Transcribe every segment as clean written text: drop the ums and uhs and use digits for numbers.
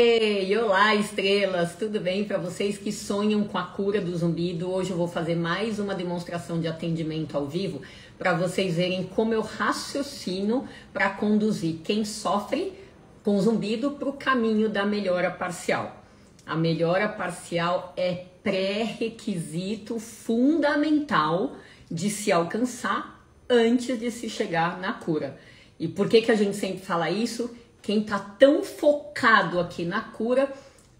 Ei, olá estrelas, tudo bem para vocês que sonham com a cura do zumbido? Hoje eu vou fazer mais uma demonstração de atendimento ao vivo para vocês verem como eu raciocino para conduzir quem sofre com zumbido para o caminho da melhora parcial. A melhora parcial é pré-requisito fundamental de se alcançar antes de se chegar na cura. E por que a gente sempre fala isso? Quem está tão focado aqui na cura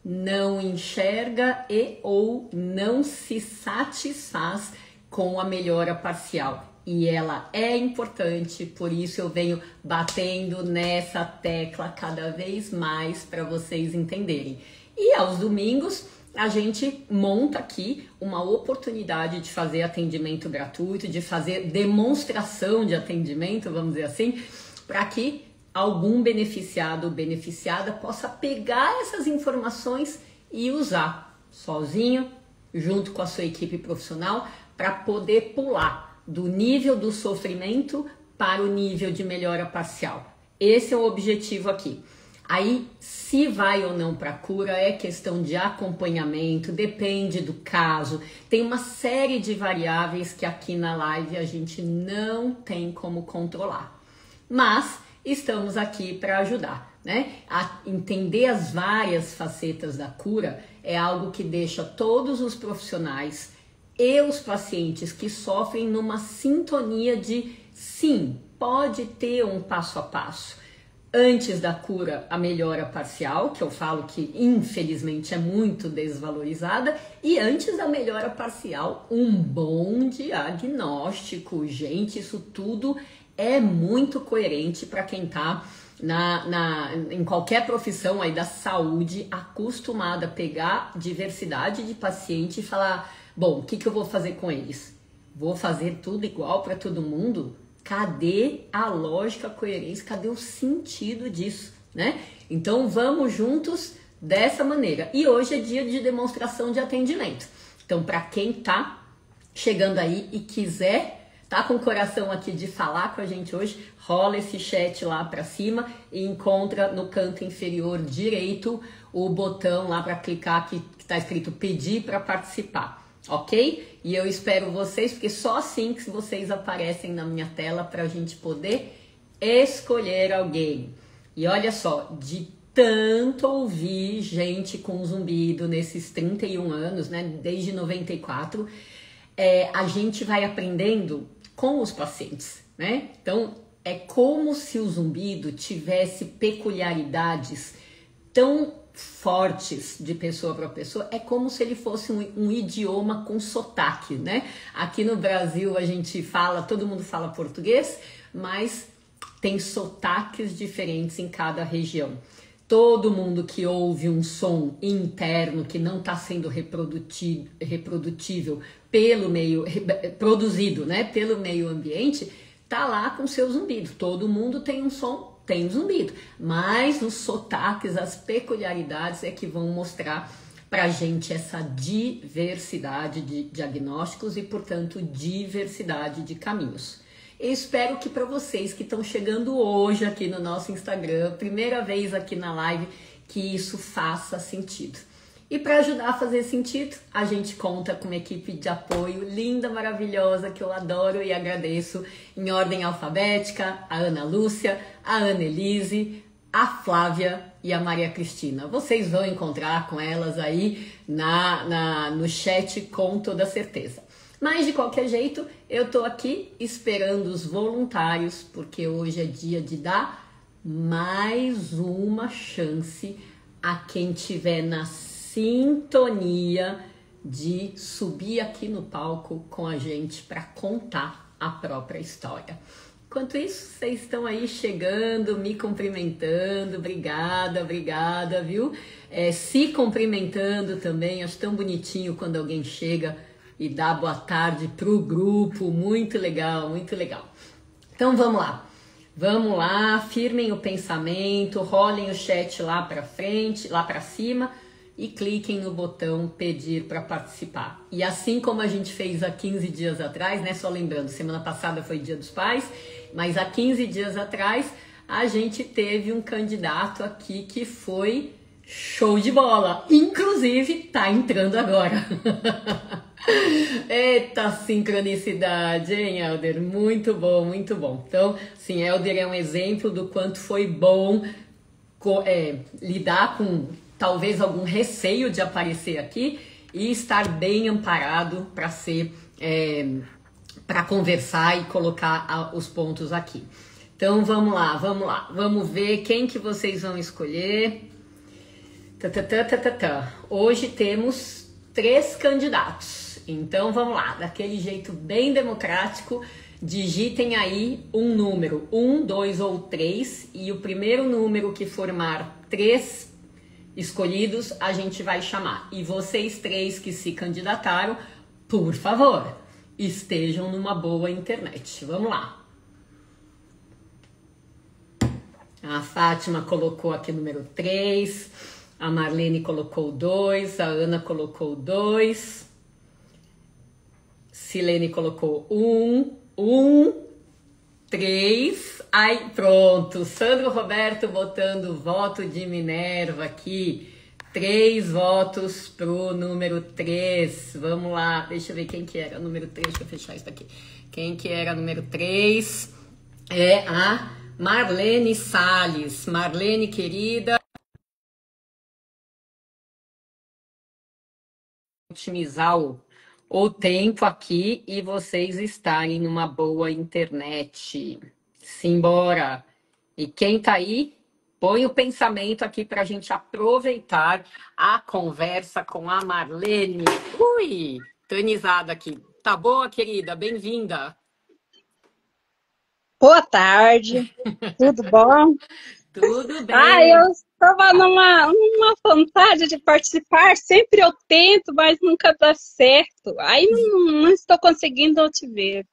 não enxerga e ou não se satisfaz com a melhora parcial. E ela é importante, por isso eu venho batendo nessa tecla cada vez mais para vocês entenderem. E aos domingos a gente monta aqui uma oportunidade de fazer atendimento gratuito, de fazer demonstração de atendimento, vamos dizer assim, para que algum beneficiado ou beneficiada possa pegar essas informações e usar sozinho, junto com a sua equipe profissional, para poder pular do nível do sofrimento para o nível de melhora parcial. Esse é o objetivo aqui. Aí, se vai ou não para a cura é questão de acompanhamento, depende do caso. Tem uma série de variáveis que aqui na live a gente não tem como controlar. Mas estamos aqui para ajudar, né? A entender as várias facetas da cura é algo que deixa todos os profissionais e os pacientes que sofrem numa sintonia de sim, pode ter um passo a passo. Antes da cura, a melhora parcial, que eu falo que infelizmente é muito desvalorizada, e antes da melhora parcial, um bom diagnóstico. Gente, isso tudo é muito coerente para quem está em qualquer profissão aí da saúde, acostumada a pegar diversidade de paciente e falar, bom, o que eu vou fazer com eles? Vou fazer tudo igual para todo mundo? Cadê a lógica, a coerência, cadê o sentido disso, né? Então vamos juntos dessa maneira. E hoje é dia de demonstração de atendimento. Então para quem tá chegando aí e quiser, tá com o coração aqui de falar com a gente hoje, rola esse chat lá para cima e encontra no canto inferior direito o botão lá para clicar que tá escrito pedir para participar. Ok? E eu espero vocês, porque só assim que vocês aparecem na minha tela para a gente poder escolher alguém. E olha só, de tanto ouvir gente com zumbido nesses 31 anos, né, desde 94, a gente vai aprendendo com os pacientes, né? Então, é como se o zumbido tivesse peculiaridades tão fortes de pessoa para pessoa, é como se ele fosse um idioma com sotaque, né? Aqui no Brasil a gente fala, todo mundo fala português, mas tem sotaques diferentes em cada região. Todo mundo que ouve um som interno que não está sendo reprodutível pelo meio, produzido, né, pelo meio ambiente, tá lá com seu zumbido. Todo mundo tem um som, tem zumbido, mas os sotaques, as peculiaridades é que vão mostrar pra gente essa diversidade de diagnósticos e, portanto, diversidade de caminhos. Eu espero que para vocês que estão chegando hoje aqui no nosso Instagram, primeira vez aqui na live, que isso faça sentido. E para ajudar a fazer sentido, a gente conta com uma equipe de apoio linda, maravilhosa, que eu adoro e agradeço, em ordem alfabética, a Ana Lúcia, a Ana Elise, a Flávia e a Maria Cristina. Vocês vão encontrar com elas aí no chat com toda certeza. Mas de qualquer jeito, eu tô aqui esperando os voluntários, porque hoje é dia de dar mais uma chance a quem tiver na sintonia de subir aqui no palco com a gente para contar a própria história. Enquanto isso, vocês estão aí chegando, me cumprimentando, obrigada, viu? Se cumprimentando também, acho tão bonitinho quando alguém chega e dá boa tarde pro grupo, muito legal, muito legal. Então vamos lá, firmem o pensamento, rolem o chat lá para frente, lá para cima e cliquem no botão pedir para participar. E assim como a gente fez há 15 dias atrás, né, só lembrando, semana passada foi Dia dos Pais, mas há 15 dias atrás a gente teve um candidato aqui que foi Show de bola! Inclusive, tá entrando agora. Eita sincronicidade, hein, Helder? Muito bom, muito bom. Então, sim, Helder é um exemplo do quanto foi bom lidar com talvez algum receio de aparecer aqui e estar bem amparado para ser para conversar e colocar os pontos aqui. Então vamos lá, vamos ver quem que vocês vão escolher. Hoje temos 3 candidatos. Então vamos lá, daquele jeito bem democrático, digitem aí um número, 1, 2 ou 3, e o primeiro número que formar 3 escolhidos, a gente vai chamar. E vocês 3 que se candidataram, por favor, estejam numa boa internet. Vamos lá. A Fátima colocou aqui o número 3, a Marlene colocou 2, a Ana colocou 2, Silene colocou 1, 3, ai pronto, Sandro Roberto botando voto de Minerva aqui, 3 votos pro número 3, vamos lá, deixa eu ver quem que era o número 3, deixa eu fechar isso aqui, quem que era o número 3, é a Marlene Salles. Marlene, querida, otimizar o tempo aqui e vocês estarem numa boa internet. Simbora! E quem tá aí, põe o pensamento aqui para a gente aproveitar a conversa com a Marlene. Ui, tonizada aqui. Tá boa, querida? Bem-vinda. Boa tarde, tudo bom? Tudo Eu bem? estava numa vontade de participar, sempre eu tento, mas nunca dá certo. Aí não estou conseguindo te ver.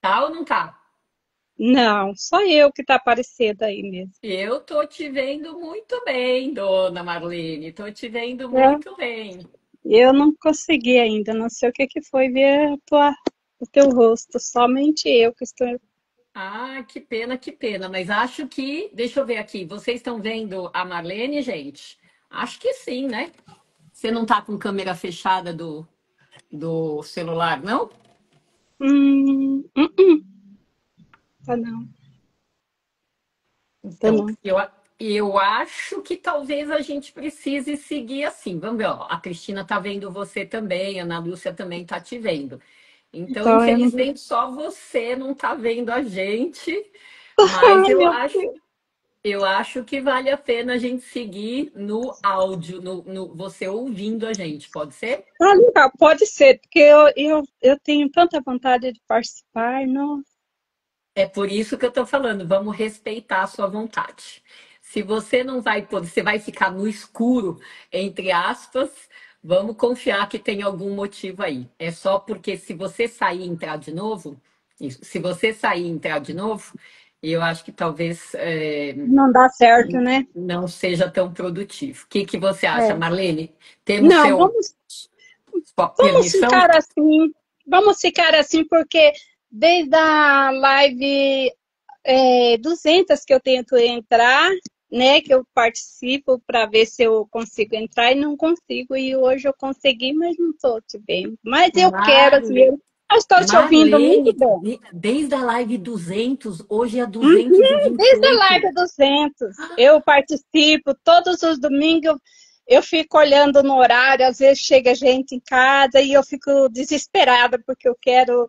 Tá ou não tá? Não, só eu que está aparecendo aí mesmo. Eu tô te vendo muito bem, dona Marlene. Tô te vendo É, muito bem. eu não consegui ainda, não sei o que que foi ver o teu rosto, somente eu que estou. Ah, que pena, que pena. Mas acho que, deixa eu ver aqui, vocês estão vendo a Marlene, gente? Acho que sim, né? Você não tá com câmera fechada do celular, não? Tá não, tá Então, não. eu acho que talvez a gente precise seguir assim. Vamos ver, ó, a Cristina tá vendo você também, a Ana Lúcia também tá te vendo. Então, Então eu não. infelizmente, só você não tá vendo a gente, mas Ai, meu Deus. eu acho que vale a pena a gente seguir no áudio, você ouvindo a gente, pode ser? Ah, legal, pode ser, porque eu tenho tanta vontade de participar, não. É por isso que eu estou falando, vamos respeitar a sua vontade. Se você não vai poder, você vai ficar no escuro, entre aspas, vamos confiar que tem algum motivo aí. É só porque se você sair e entrar de novo, se você sair e entrar de novo, eu acho que talvez Não dá certo, né? não seja tão produtivo. O que que você acha, É. Marlene? Temos Não, sua vamos permissão? ficar assim. Vamos ficar assim, porque desde a live 200 que eu tento entrar, né? Que eu participo para ver se eu consigo entrar e não consigo. E hoje eu consegui, mas não estou te vendo. Mas eu quero, assim, Marlene. eu estou te ouvindo muito Marlene, bem. desde a live 200, hoje é 228. Desde a live 200, eu participo todos os domingos. Eu fico olhando no horário, às vezes chega gente em casa e eu fico desesperada porque eu quero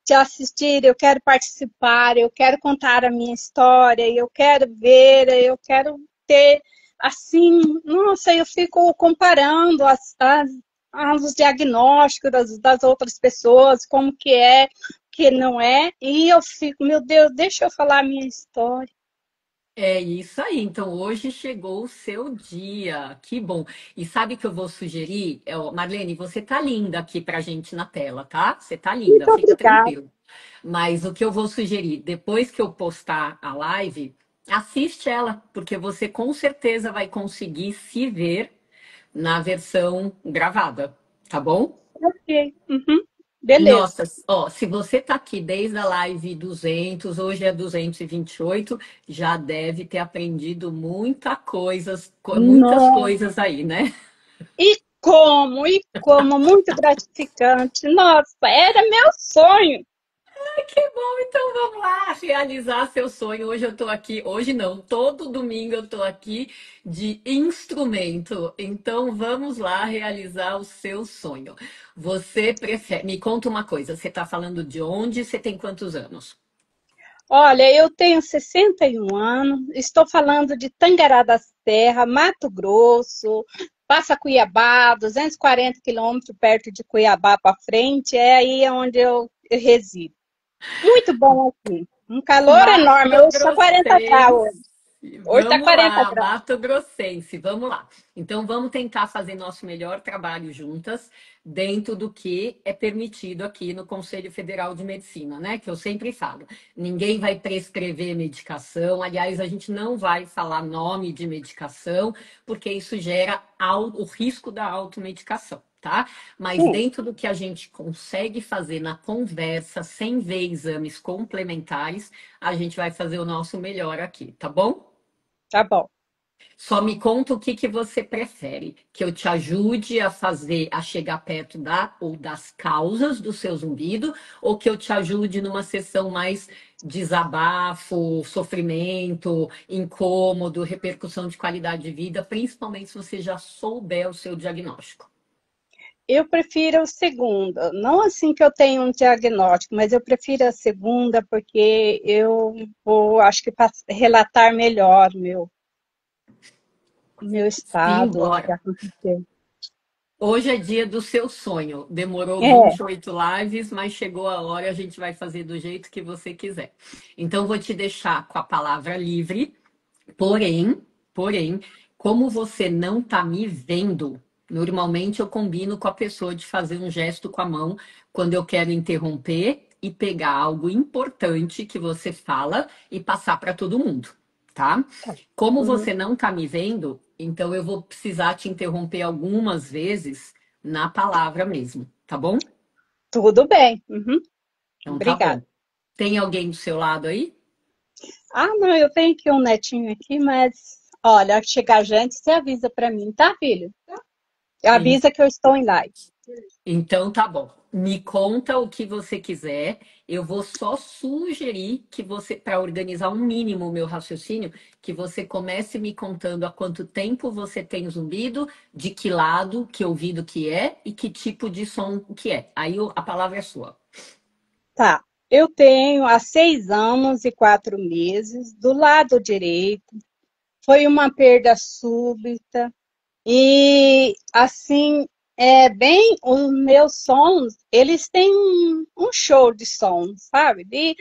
te assistir, eu quero participar, eu quero contar a minha história, eu quero ver, eu quero ter assim, nossa, eu fico comparando os diagnósticos das outras pessoas, como que não é, e eu fico, meu Deus, deixa eu falar a minha história. É isso aí. Então, hoje chegou o seu dia. Que bom. E sabe o que eu vou sugerir? Marlene, você tá linda aqui pra gente na tela, tá? Você tá linda, Muito fica obrigada. tranquilo. Mas o que eu vou sugerir, depois que eu postar a live, assiste ela, porque você com certeza vai conseguir se ver na versão gravada, tá bom? Ok. Uhum. Beleza. Nossa, ó, se você tá aqui desde a live 200, hoje é 228, já deve ter aprendido muitas Nossa, coisas aí, né? e como, muito gratificante. Nossa, era meu sonho. Que bom, então vamos lá realizar seu sonho. Hoje eu tô aqui, hoje não, todo domingo eu tô aqui de instrumento. Então vamos lá realizar o seu sonho. Você prefere, me conta uma coisa, você tá falando de onde? Você tem quantos anos? Olha, eu tenho 61 anos, estou falando de Tangará da Serra, Mato Grosso, passa Cuiabá, 240 quilômetros perto de Cuiabá para frente, é aí onde eu resido. Muito bom aqui. Um calor enorme, Mato hoje está 40 graus. Grossense. Hoje está Vamos 40 lá, graus. Mato Grossense, vamos lá. Então vamos tentar fazer nosso melhor trabalho juntas, dentro do que é permitido aqui no Conselho Federal de Medicina, né? Que eu sempre falo. Ninguém vai prescrever medicação, aliás, a gente não vai falar nome de medicação, porque isso gera o risco da automedicação. Tá? Mas Sim, dentro do que a gente consegue fazer na conversa, sem ver exames complementares, a gente vai fazer o nosso melhor aqui, tá bom? tá bom. Só me conta o que que você prefere, que eu te ajude a fazer, a chegar perto da ou das causas do seu zumbido, ou que eu te ajude numa sessão mais desabafo, sofrimento, incômodo, repercussão de qualidade de vida, principalmente se você já souber o seu diagnóstico. Eu prefiro a segunda. Não assim que eu tenho um diagnóstico, mas eu prefiro a segunda porque eu vou, acho que, relatar melhor meu estado, o que Simbora. aconteceu. Hoje é dia do seu sonho. Demorou É, 28 lives, mas chegou a hora, a gente vai fazer do jeito que você quiser. Então, vou te deixar com a palavra livre, porém, como você não está me vendo, normalmente eu combino com a pessoa de fazer um gesto com a mão quando eu quero interromper e pegar algo importante que você fala e passar para todo mundo, tá? tá. Como Uhum. você não está me vendo, então eu vou precisar te interromper algumas vezes na palavra mesmo, tá bom? Tudo bem. Uhum. Então tá Obrigada. bom. Tem alguém do seu lado aí? Ah, não, eu tenho aqui um netinho aqui, mas olha, chegar gente, você avisa para mim, tá, filho? Avisa que eu estou em live. Então tá bom. Me conta o que você quiser. Eu vou só sugerir que você, para organizar um mínimo o meu raciocínio, que você comece me contando há quanto tempo você tem zumbido, de que lado, que ouvido que é e que tipo de som que é. Aí a palavra é sua. Tá. Eu tenho há 6 anos e 4 meses, do lado direito, foi uma perda súbita. E assim, é bem, os meus sons, eles têm um show de som, sabe?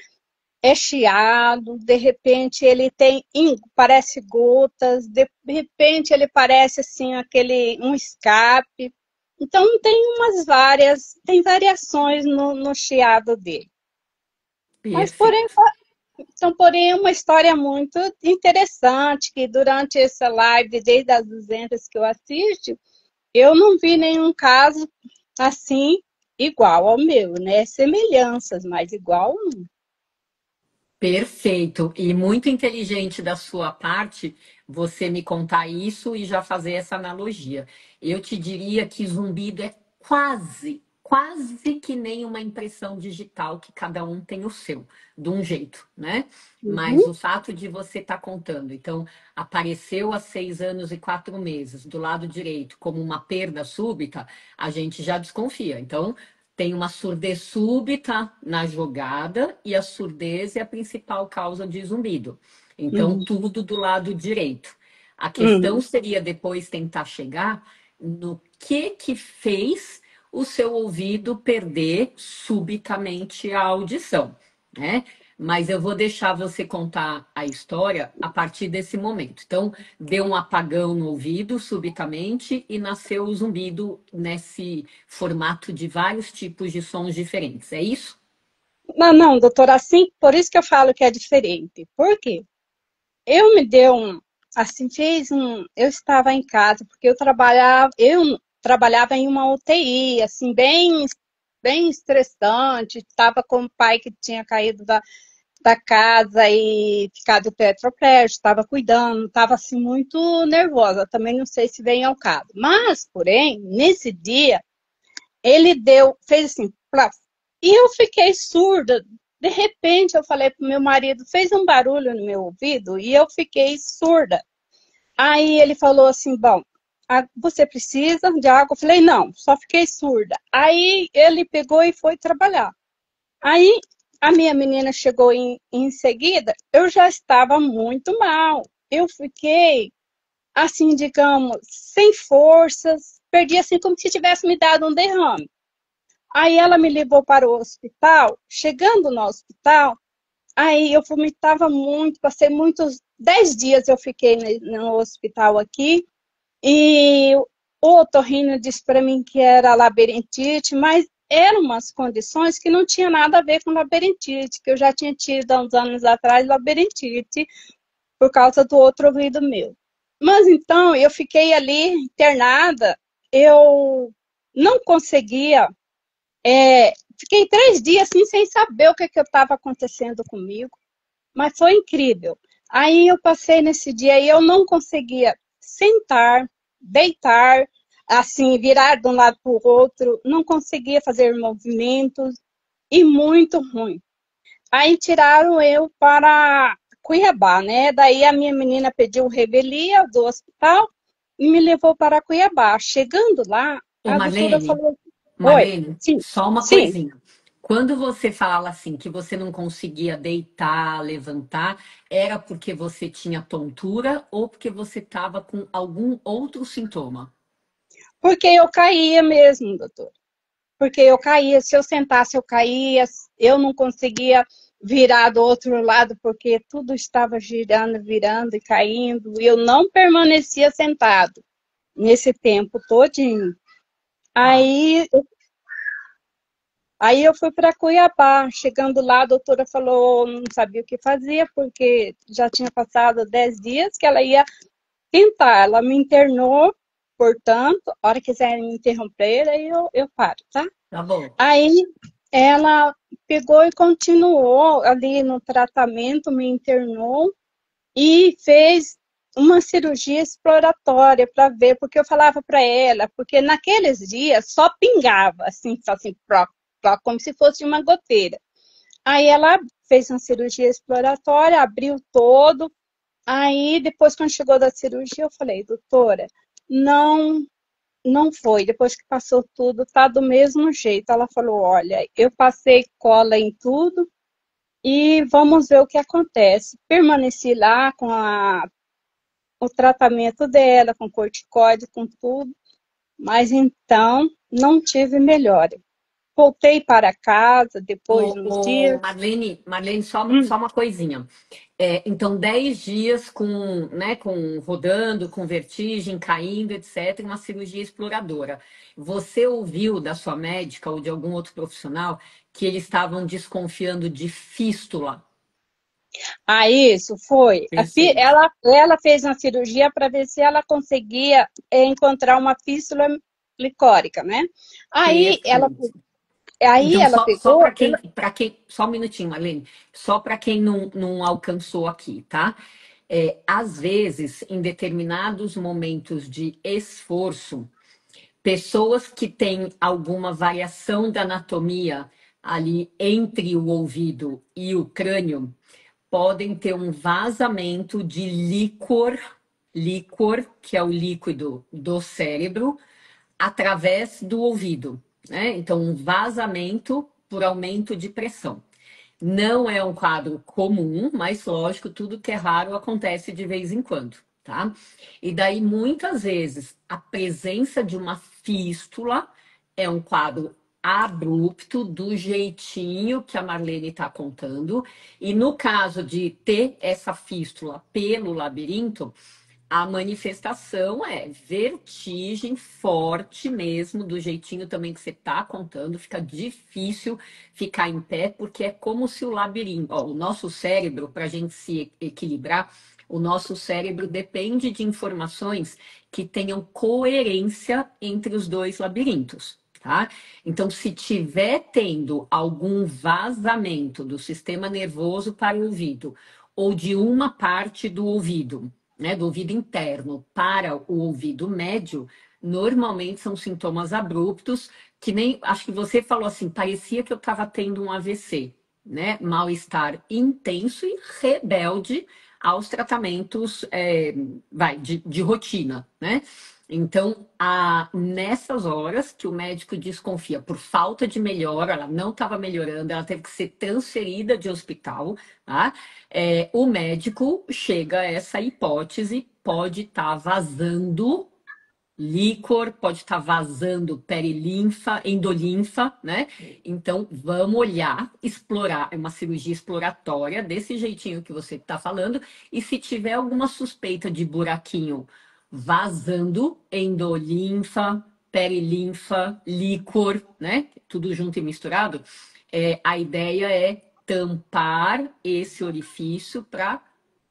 É chiado, de repente ele tem, parece gotas, de repente ele parece assim, um escape. Então tem variações no chiado dele. Mas Perfeito. porém é uma história muito interessante, que durante essa live, desde as 200 que eu assisto, eu não vi nenhum caso assim igual ao meu, né? Semelhanças, mas igual não. Perfeito. E muito inteligente da sua parte você me contar isso e já fazer essa analogia. Eu te diria que zumbido é quase que nem uma impressão digital, que cada um tem o seu, de um jeito, né? Mas Uhum, o fato de você estar contando, então, apareceu há 6 anos e 4 meses, do lado direito, como uma perda súbita, a gente já desconfia. Então, tem uma surdez súbita na jogada e a surdez é a principal causa de zumbido. Então, uhum, tudo do lado direito. A questão uhum. seria depois tentar chegar no que fez o seu ouvido perder subitamente a audição, né? Mas eu vou deixar você contar a história a partir desse momento. Então, deu um apagão no ouvido subitamente e nasceu o zumbido nesse formato de vários tipos de sons diferentes. É isso? Não, não, doutora, assim, por isso que eu falo que é diferente. Por quê? Eu me deu assim, eu estava em casa, porque eu trabalhava em uma UTI, assim, bem bem estressante. Estava com o pai que tinha caído da casa e ficado tetraplégico, estava cuidando, estava assim muito nervosa. Também não sei se vem ao caso. Mas, porém, nesse dia, ele fez assim, plaf, e eu fiquei surda. De repente, eu falei para o meu marido, fez um barulho no meu ouvido e eu fiquei surda. Aí ele falou assim, bom, você precisa de água? Eu falei, não, só fiquei surda. Aí ele pegou e foi trabalhar. Aí a minha menina chegou em seguida, eu já estava muito mal. Eu fiquei, assim, digamos, sem forças, perdi assim como se tivesse me dado um derrame. Aí ela me levou para o hospital. Chegando no hospital, aí eu vomitava muito, passei muitos 10 dias eu fiquei no hospital aqui. E o otorrino disse para mim que era labirintite, mas eram umas condições que não tinha nada a ver com labirintite, que eu já tinha tido há uns anos atrás labirintite por causa do outro ouvido meu. Mas então eu fiquei ali internada, eu não conseguia, fiquei 3 dias assim sem saber o que estava acontecendo comigo, mas foi incrível. Aí eu passei nesse dia e eu não conseguia sentar, deitar, assim, virar de um lado para o outro, não conseguia fazer movimentos e muito ruim. Aí tiraram eu para Cuiabá, né? Daí a minha menina pediu revelia do hospital e me levou para Cuiabá. Chegando lá, Ô, a doutora Marlene, falou: oi, Marlene, sim, só uma sim. coisinha. Quando você fala assim que você não conseguia deitar, levantar, era porque você tinha tontura ou porque você estava com algum outro sintoma? Porque eu caía mesmo, doutor. Porque eu caía, se eu sentasse, eu caía, eu não conseguia virar do outro lado, porque tudo estava girando, virando e caindo, e eu não permanecia sentado nesse tempo todinho. Tá, Aí, aí eu fui para Cuiabá, chegando lá, a doutora falou, não sabia o que fazia, porque já tinha passado 10 dias que ela ia tentar, ela me internou, portanto, a hora que quiser me interromper, aí eu paro, tá? tá bom. Aí ela pegou e continuou ali no tratamento, me internou e fez uma cirurgia exploratória para ver, porque eu falava para ela, porque naqueles dias só pingava, assim, pró, pró, como se fosse uma goteira. Aí ela fez uma cirurgia exploratória, abriu todo. Aí depois, quando chegou da cirurgia, eu falei, doutora, não não foi, depois que passou tudo, tá do mesmo jeito. Ela falou: olha, eu passei cola em tudo e vamos ver o que acontece. Permaneci lá com o tratamento dela, com corticóide, com tudo, mas então não tive melhora. Voltei para casa depois de uns dias. Marlene, Hum. só uma coisinha. Então, 10 dias com, né, com rodando, com vertigem, caindo, etc., uma cirurgia exploradora. Você ouviu da sua médica ou de algum outro profissional que eles estavam desconfiando de fístula? Aí isso foi. Perfeito. Ela fez uma cirurgia para ver se ela conseguia encontrar uma fístula licórica, né? Aí ela, Perfeito. aí Então, ela só pegou. para quem, só um minutinho, Marlene, só para quem não alcançou aqui, tá? Às vezes, em determinados momentos de esforço, pessoas que têm alguma variação da anatomia ali entre o ouvido e o crânio podem ter um vazamento de líquor, que é o líquido do cérebro, através do ouvido, né? Então, um vazamento por aumento de pressão. Não é um quadro comum, mas lógico, tudo que é raro acontece de vez em quando, tá? E daí, muitas vezes, a presença de uma fístula é um quadro abrupto, do jeitinho que a Marlene está contando. E no caso de ter essa fístula pelo labirinto, a manifestação é vertigem forte mesmo, do jeitinho também que você está contando. Fica difícil ficar em pé, porque é como se o labirinto, ó, o nosso cérebro, para a gente se equilibrar, o nosso cérebro depende de informações que tenham coerência entre os dois labirintos. tá? Então, se tiver tendo algum vazamento do sistema nervoso para o ouvido, ou de uma parte do ouvido, né, do ouvido interno para o ouvido médio, normalmente são sintomas abruptos, que nem, acho que você falou assim, parecia que eu estava tendo um AVC, né? Mal-estar intenso e rebelde aos tratamentos de rotina, né? Então, nessas horas que o médico desconfia por falta de melhora, ela não estava melhorando, ela teve que ser transferida de hospital, tá? O médico chega a essa hipótese, pode estar vazando líquor, pode estar vazando perilinfa, endolinfa, né? Então, vamos olhar, explorar, é uma cirurgia exploratória, desse jeitinho que você está falando, e se tiver alguma suspeita de buraquinho vazando, endolinfa, perilinfa, líquor, né? Tudo junto e misturado, a ideia é tampar esse orifício para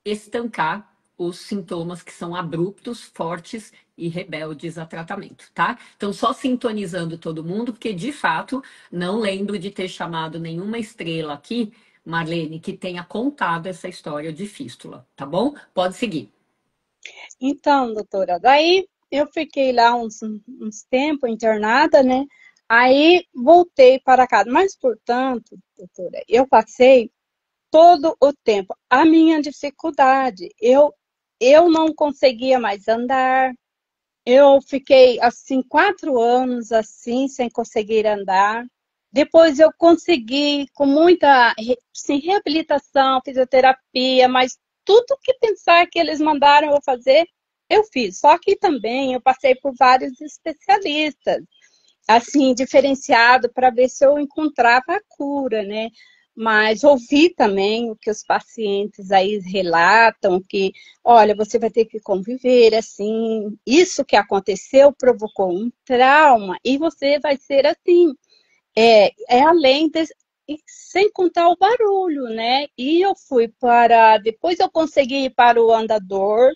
estancar os sintomas que são abruptos, fortes e rebeldes a tratamento, tá? Então, só sintonizando todo mundo, porque de fato não lembro de ter chamado nenhuma estrela aqui, Marlene, que tenha contado essa história de fístula, tá bom? Pode seguir. Então, doutora, daí eu fiquei lá uns tempos internada, né? Aí voltei para casa. Mas, portanto, doutora, eu passei todo o tempo a minha dificuldade. Eu não conseguia mais andar. Eu fiquei, assim, 4 anos, assim, sem conseguir andar. Depois eu consegui, com muita sim, reabilitação, fisioterapia, mas tudo que pensar que eles mandaram eu fazer, eu fiz. Só que também eu passei por vários especialistas, assim, diferenciado para ver se eu encontrava a cura, né? Mas ouvi também o que os pacientes aí relatam, que, olha, você vai ter que conviver assim, isso que aconteceu provocou um trauma e você vai ser assim. Além de, e sem contar o barulho, né? E eu fui para, depois eu consegui ir para o andador,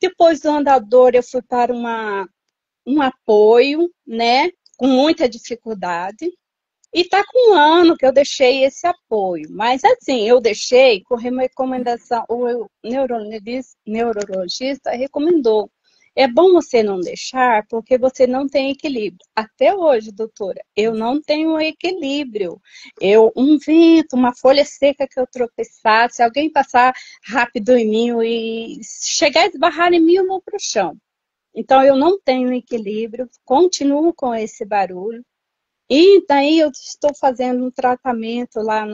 depois do andador eu fui para um apoio, né? Com muita dificuldade. E está com 1 ano que eu deixei esse apoio. Mas assim, eu deixei com recomendação, o neurologista recomendou. É bom você não deixar, porque você não tem equilíbrio. Até hoje, doutora, eu não tenho equilíbrio. Um vento, uma folha seca que eu tropeçar, se alguém passar rápido em mim e chegar a esbarrar em mim, eu vou para o chão. Então, eu não tenho equilíbrio, continuo com esse barulho. E daí eu estou fazendo um tratamento lá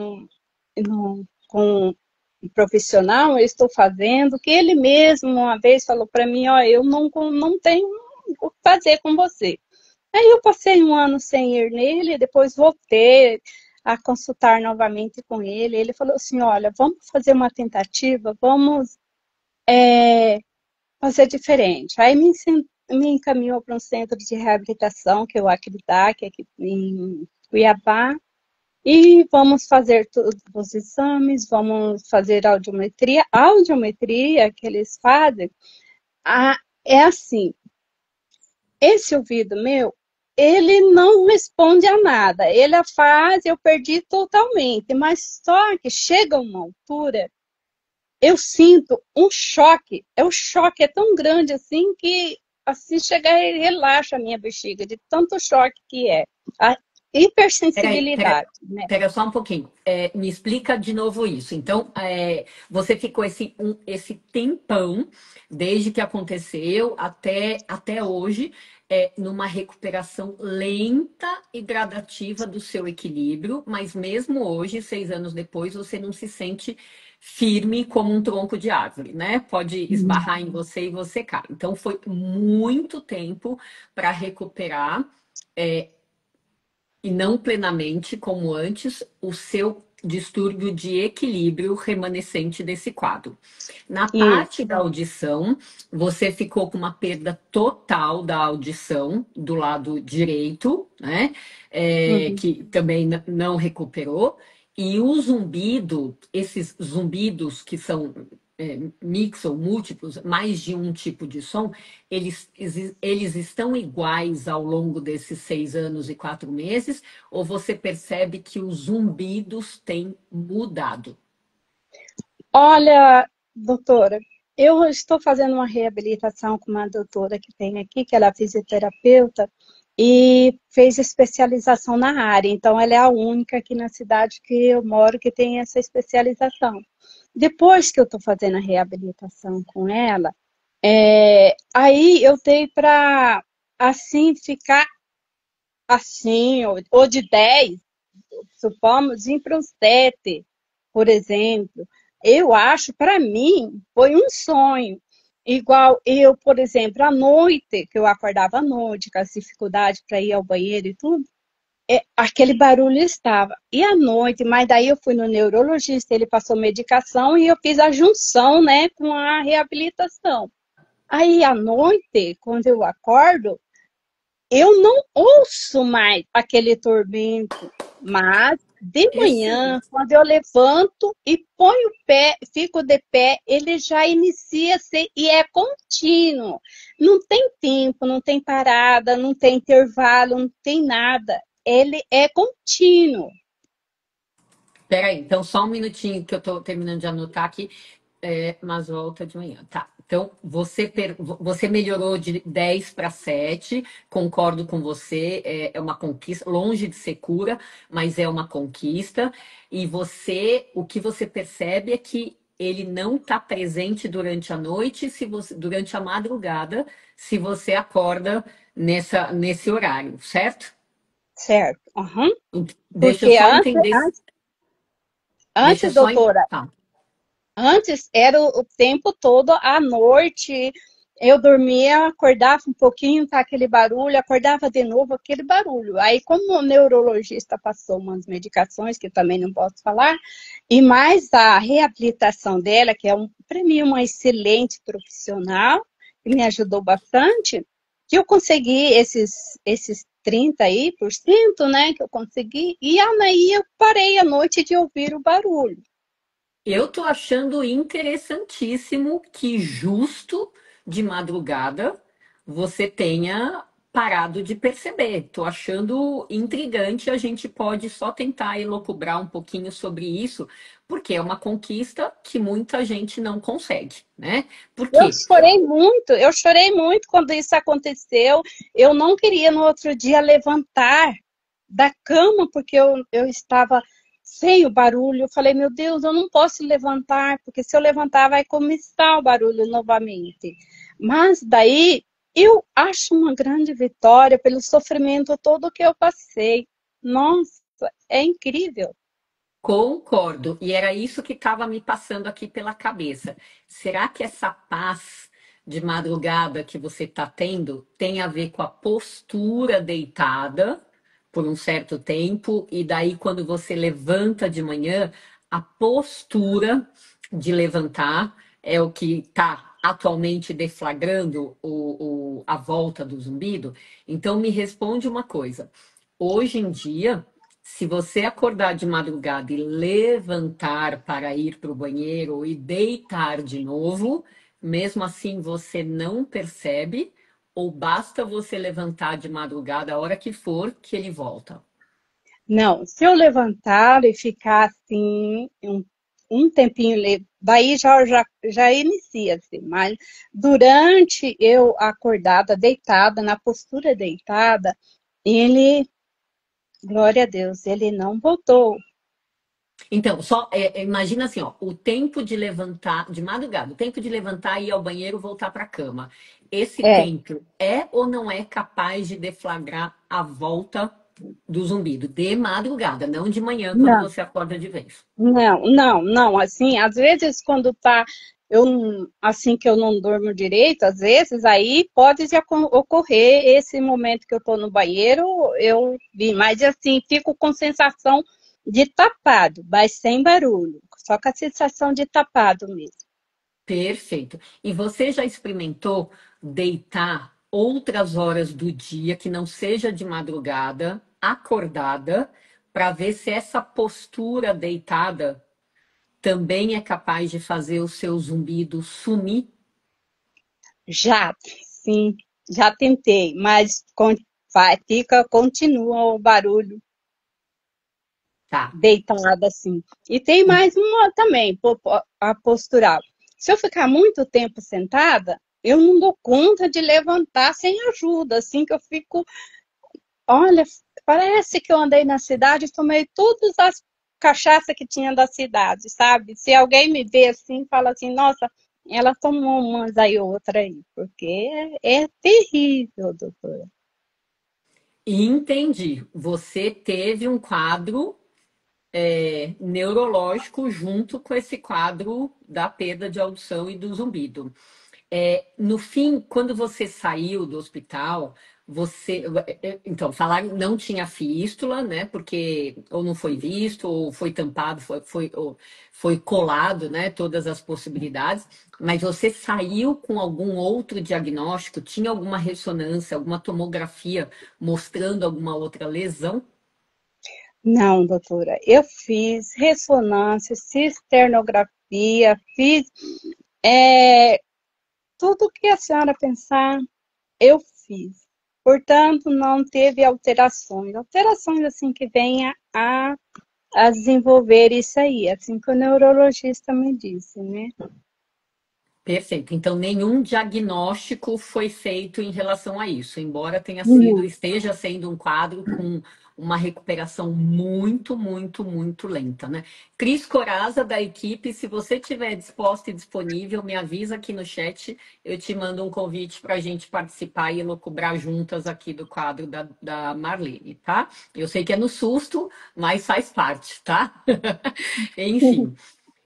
com um profissional, eu estou fazendo, que ele mesmo uma vez falou para mim, ó, eu não tenho o que fazer com você. Aí eu passei 1 ano sem ir nele, depois voltei a consultar novamente com ele. Ele falou assim, olha, vamos fazer uma tentativa, vamos fazer diferente. Aí me encaminhou para um centro de reabilitação, que é o Acridar, que é aqui em Cuiabá, e vamos fazer todos os exames, vamos fazer audiometria. A audiometria que eles fazem é assim, esse ouvido meu, ele não responde a nada. Ele faz, eu perdi totalmente, mas só que chega uma altura eu sinto um choque. O choque é tão grande assim que assim chega e relaxa a minha bexiga, de tanto choque que é. A hipersensibilidade, né? Pera só um pouquinho. Me explica de novo isso. Então, você ficou esse tempão, desde que aconteceu até hoje, numa recuperação lenta e gradativa do seu equilíbrio, mas mesmo hoje, 6 anos depois, você não se sente firme como um tronco de árvore, né? Pode esbarrar em você e você cai. Então, foi muito tempo para recuperar. E não plenamente, como antes, o seu distúrbio de equilíbrio remanescente desse quadro. Na parte da audição, você ficou com uma perda total da audição do lado direito, né? Que também não recuperou. E o zumbido, esses zumbidos que são mix ou múltiplos, mais de um tipo de som, eles estão iguais ao longo desses 6 anos e 4 meses, ou você percebe que os zumbidos têm mudado? Olha, doutora, eu estou fazendo uma reabilitação com uma doutora que tem aqui, que ela é fisioterapeuta e fez especialização na área. Então, ela é a única aqui na cidade que eu moro que tem essa especialização. Depois que eu estou fazendo a reabilitação com ela, aí eu dei para, assim, ficar assim, ou de 10, supomos, ir para os 7, por exemplo. Eu acho, para mim, foi um sonho. Igual eu, por exemplo, à noite, que eu acordava à noite, com as dificuldades para ir ao banheiro e tudo, aquele barulho estava. E à noite, mas daí eu fui no neurologista, ele passou medicação e eu fiz a junção, né, com a reabilitação. Aí à noite, quando eu acordo, eu não ouço mais aquele tormento, mas de manhã, Excelente. quando eu levanto e ponho o pé, fico de pé, ele já inicia-se e é contínuo. Não tem tempo, não tem parada, não tem intervalo, não tem nada. Ele é contínuo. Peraí, então só um minutinho que eu estou terminando de anotar aqui, mas volta de manhã. Tá. Então, você melhorou de 10 para 7, concordo com você, é uma conquista, longe de ser cura, mas é uma conquista. E o que você percebe é que ele não está presente durante a noite, durante a madrugada, se você acorda nesse horário, certo? Certo. Uhum. Deixa eu Porque só entender. Deixa eu antes, só. doutora, Tá. antes era o tempo todo à noite. Eu dormia, acordava um pouquinho, tá aquele barulho, acordava de novo aquele barulho. Aí, como o neurologista passou umas medicações, que eu também não posso falar, e mais a reabilitação dela, que é para mim uma excelente profissional, que me ajudou bastante, que eu consegui esses 30 aí por cento, né, que eu consegui, e aí eu parei à noite de ouvir o barulho. Eu tô achando interessantíssimo que justo de madrugada você tenha parado de perceber. Tô achando intrigante, a gente pode só tentar elocubrar um pouquinho sobre isso, porque é uma conquista que muita gente não consegue, né? Por quê? Eu chorei muito quando isso aconteceu. Eu não queria no outro dia levantar da cama, porque eu estava sem o barulho. Eu falei, meu Deus, eu não posso levantar, porque se eu levantar vai começar o barulho novamente. Mas daí eu acho uma grande vitória pelo sofrimento todo que eu passei. Nossa, é incrível. Concordo, e era isso que estava me passando aqui pela cabeça. Será que essa paz de madrugada que você está tendo tem a ver com a postura deitada por um certo tempo, e daí quando você levanta de manhã, a postura de levantar é o que está atualmente deflagrando a volta do zumbido? Então me responde uma coisa. Hoje em dia, se você acordar de madrugada e levantar para ir para o banheiro e deitar de novo, mesmo assim você não percebe, ou basta você levantar de madrugada a hora que for que ele volta? Não, se eu levantar e ficar assim um tempinho, daí já inicia-se, mas durante eu acordada, deitada, na postura deitada, ele, glória a Deus, ele não voltou. Então, imagina assim, ó, o tempo de levantar, de madrugada, o tempo de levantar, ir ao banheiro, voltar para a cama. Esse É, tempo é ou não é capaz de deflagrar a volta do zumbido? De madrugada, não de manhã, quando não, você acorda de vez. não, assim, às vezes quando tá, assim que eu não durmo direito, às vezes aí pode já ocorrer esse momento que eu tô no banheiro, eu vi, mas assim, fico com sensação de tapado, mas sem barulho, só com a sensação de tapado mesmo. Perfeito. E você já experimentou deitar outras horas do dia que não seja de madrugada, acordada, para ver se essa postura deitada também é capaz de fazer o seu zumbido sumir? Já, sim, já tentei, mas continua o barulho Tá. deitada assim. E tem E mais uma também, a postural. Se eu ficar muito tempo sentada, eu não dou conta de levantar sem ajuda, assim que eu fico, olha, parece que eu andei na cidade e tomei todas as cachaças que tinha da cidade, sabe? Se alguém me vê assim, fala assim, nossa, ela tomou umas aí outra aí, porque é terrível, doutora. entendi. Você teve um quadro neurológico junto com esse quadro da perda de audição e do zumbido. No fim, quando você saiu do hospital, você. Então, falaram não tinha fístula, né? Porque ou não foi visto, ou foi tampado, ou foi colado, né? Todas as possibilidades. Mas você saiu com algum outro diagnóstico? Tinha alguma ressonância, alguma tomografia mostrando alguma outra lesão? Não, doutora, eu fiz ressonância, cisternografia, fiz é, tudo que a senhora pensar, eu fiz. Portanto, não teve alterações. Alterações assim que venha a desenvolver isso aí, assim que o neurologista me disse, né? Perfeito. Então, nenhum diagnóstico foi feito em relação a isso, embora tenha sido, Não. esteja sendo um quadro com uma recuperação muito, muito, muito lenta, né? Cris Coraza, da equipe, se você estiver disposta e disponível, me avisa aqui no chat, eu te mando um convite para a gente participar e elocubrar juntas aqui do quadro da Marlene, tá? Eu sei que é no susto, mas faz parte, tá? Enfim.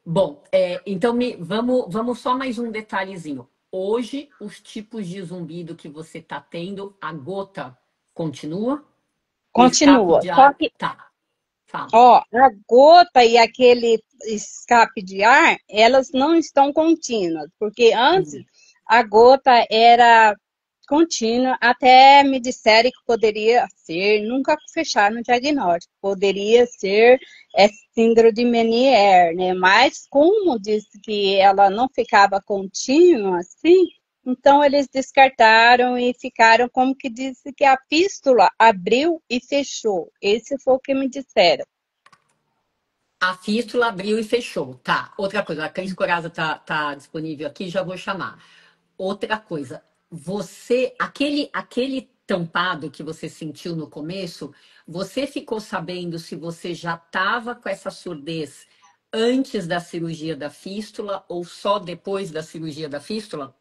Bom, então vamos só mais um detalhezinho. Hoje, os tipos de zumbido que você está tendo, a gota continua? O escape Continua. de Só ar, que, tá. Fala. ó, a gota e aquele escape de ar, elas não estão contínuas, porque antes Hum. a gota era contínua, até me disseram que poderia ser, nunca fecharam o diagnóstico, poderia ser síndrome de Meniere, né? Mas como disse que ela não ficava contínua assim, então eles descartaram e ficaram como que disse que a fístula abriu e fechou. Esse foi o que me disseram. A fístula abriu e fechou. Tá. Outra coisa, a Cris Coraza tá disponível aqui, já vou chamar. Outra coisa, aquele tampado que você sentiu no começo, você ficou sabendo se você já estava com essa surdez antes da cirurgia da fístula ou só depois da cirurgia da fístula?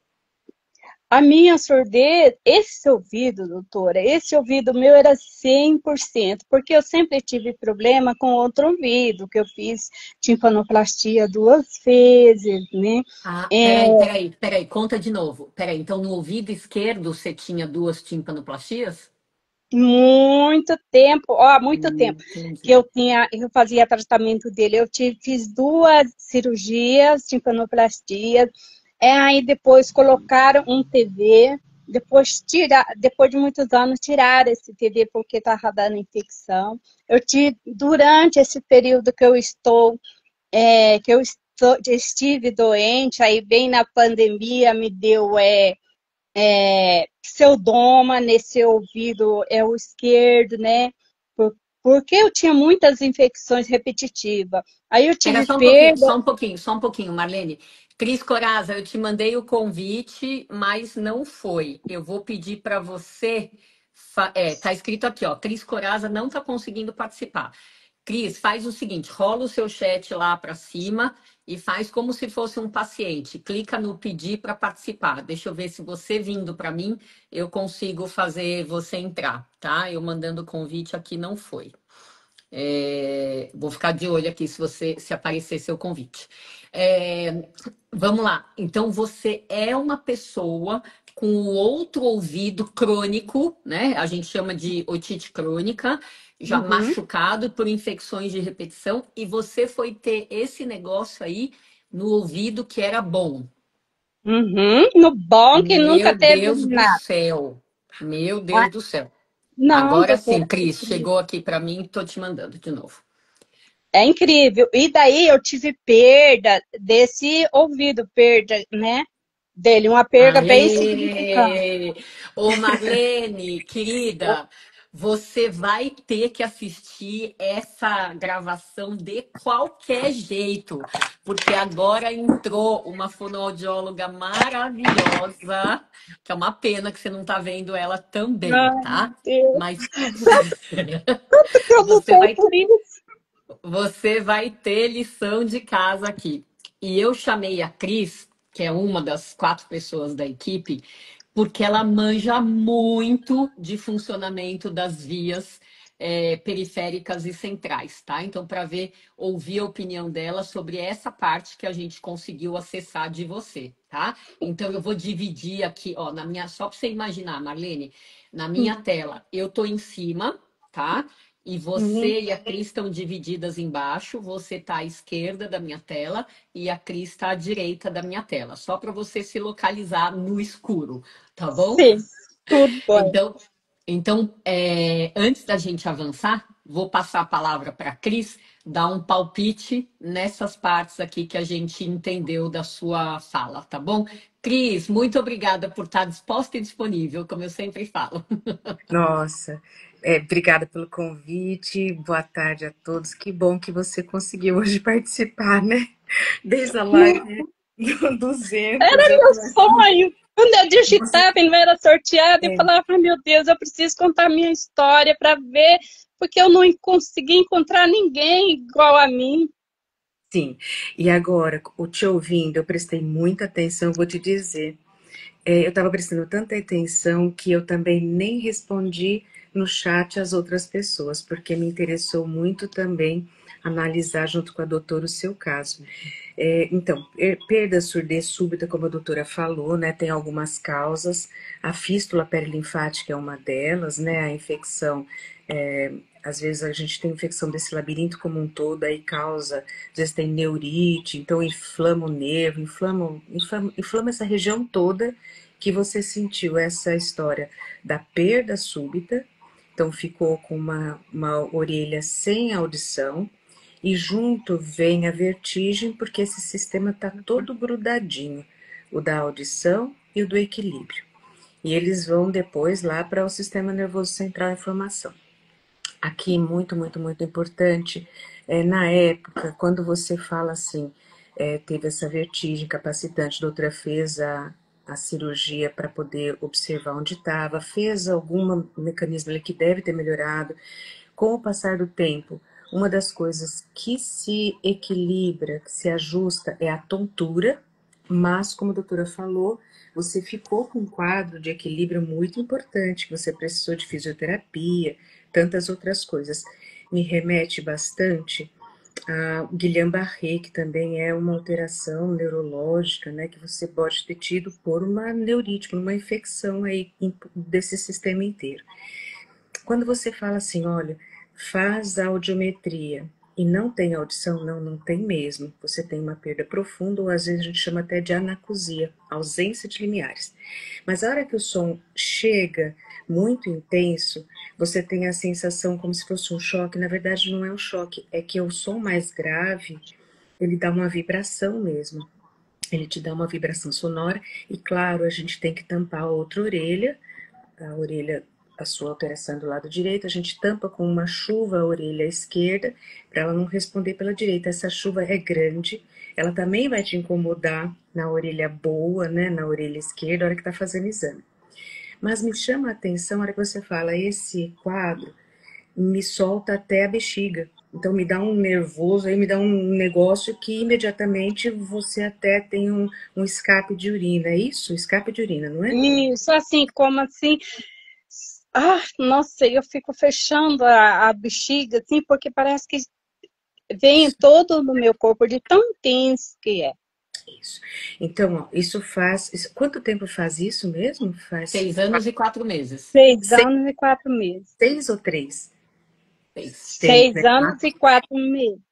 A minha surdez, esse ouvido, doutora, esse ouvido meu era 100%, porque eu sempre tive problema com outro ouvido, que eu fiz timpanoplastia 2 vezes, né? Ah, É, peraí, conta de novo. Peraí, então no ouvido esquerdo você tinha duas timpanoplastias? muito tempo, ó, muito tempo que Entendi. eu fazia tratamento dele. Fiz 2 cirurgias, timpanoplastias, aí depois colocaram um TV, depois de muitos anos tiraram esse TV porque estava dando infecção. Durante esse período estive doente, aí bem na pandemia me deu pseudoma nesse ouvido o esquerdo, né? Porque eu tinha muitas infecções repetitivas. Aí eu Era tive perda. só um pouquinho, Marlene. Cris Coraza, eu te mandei o convite, mas não foi. Eu vou pedir para você. Tá escrito aqui, ó. Cris Coraza não está conseguindo participar. Cris, faz o seguinte: rola o seu chat lá para cima e faz como se fosse um paciente. Clica no pedir para participar. Deixa eu ver se você vindo para mim, eu consigo fazer você entrar, tá? Eu mandando o convite aqui não foi. Vou ficar de olho aqui se aparecer seu convite. Vamos lá. Então você é uma pessoa com o outro ouvido crônico, né? A gente chama de otite crônica, já Uhum, machucado por infecções de repetição, e você foi ter esse negócio aí no ouvido que era bom. uhum, no bom que nunca Meu teve Deus do nada. céu. Meu Ah, Deus do céu. não, Agora sim, doutora. Cris, chegou aqui para mim, estou te mandando de novo. É incrível. E daí eu tive perda desse ouvido, perda, né? Dele, uma perda bem significante. Aê! Ô Marlene, querida, você vai ter que assistir essa gravação de qualquer jeito, porque agora entrou uma fonoaudióloga maravilhosa, que é uma pena que você não está vendo ela também, Ai, meu tá? Deus, Mas eu você lutei vai por isso. você vai ter lição de casa aqui. E eu chamei a Cris, que é uma das 4 pessoas da equipe, porque ela manja muito de funcionamento das vias periféricas e centrais, tá? Então, para ouvir a opinião dela sobre essa parte que a gente conseguiu acessar de você, tá? Então, eu vou dividir aqui, ó, só para você imaginar, Marlene, na minha tela, eu tô em cima, tá? E Uhum. você e a Cris estão divididas embaixo. Você está à esquerda da minha tela e a Cris está à direita da minha tela. Só para você se localizar no escuro, tá bom? Sim, tudo bom. Então, antes da gente avançar, vou passar a palavra para a Cris dar um palpite nessas partes aqui que a gente entendeu da sua fala, tá bom? Cris, muito obrigada por estar disposta e disponível, como eu sempre falo. Nossa, obrigada pelo convite. Boa tarde a todos. Que bom que você conseguiu hoje participar, né? Desde a live do 200. Meu sonho. Quando eu Você, digitava e não era sorteado, eu é, falava, ai meu Deus, eu preciso contar a minha história para ver, porque eu não consegui encontrar ninguém igual a mim. sim. E agora, te ouvindo, eu prestei muita atenção, vou te dizer. Eu estava prestando tanta atenção que eu também nem respondi no chat às outras pessoas, porque me interessou muito também analisar junto com a doutora o seu caso. Então, perda, surdez súbita, como a doutora falou, né, tem algumas causas. A fístula perilinfática é uma delas, né, a infecção, às vezes a gente tem infecção desse labirinto como um todo, aí causa, às vezes tem neurite, então inflama o nervo, inflama essa região toda que você sentiu essa história da perda súbita, então ficou com uma orelha sem audição, e junto vem a vertigem, porque esse sistema está todo grudadinho, o da audição e o do equilíbrio. E eles vão depois lá para o sistema nervoso central em formação. Aqui, muito, muito, muito importante, na época, quando você fala assim, teve essa vertigem capacitante, a doutora fez a cirurgia para poder observar onde estava, fez algum mecanismo ali que deve ter melhorado. Com o passar do tempo, uma das coisas que se equilibra, que se ajusta, é a tontura, mas, como a doutora falou, você ficou com um quadro de equilíbrio muito importante, que você precisou de fisioterapia, tantas outras coisas. Me remete bastante a Guillain-Barré, que também é uma alteração neurológica, né, que você pode ter tido por uma neurite, por uma infecção aí desse sistema inteiro. Quando você fala assim, olha, faz audiometria e não tem audição, não, não tem mesmo. Você tem uma perda profunda, ou às vezes a gente chama até de anacusia, ausência de limiares. Mas a hora que o som chega muito intenso, você tem a sensação como se fosse um choque. Na verdade, não é um choque, é que o som mais grave, ele dá uma vibração mesmo. Ele te dá uma vibração sonora e, claro, a gente tem que tampar a outra orelha, a orelha, a sua alteração do lado direito, a gente tampa com uma chuva a orelha esquerda, para ela não responder pela direita. Essa chuva é grande, ela também vai te incomodar na orelha boa, né, na orelha esquerda, na hora que está fazendo exame. Mas me chama a atenção a hora que você fala, esse quadro me solta até a bexiga. Então me dá um nervoso, aí me dá um negócio que imediatamente você até tem um escape de urina. É isso? Escape de urina, não é? Isso, assim, como assim? Ah, nossa, eu fico fechando a bexiga, assim, porque parece que vem todo no meu corpo de tão intenso que é. Isso. Então, ó, quanto tempo faz isso mesmo? Faz 6 anos e 4 meses. 6 anos e 4 meses. 6 ou 3? 6. 6, Seis né? anos e 4 meses.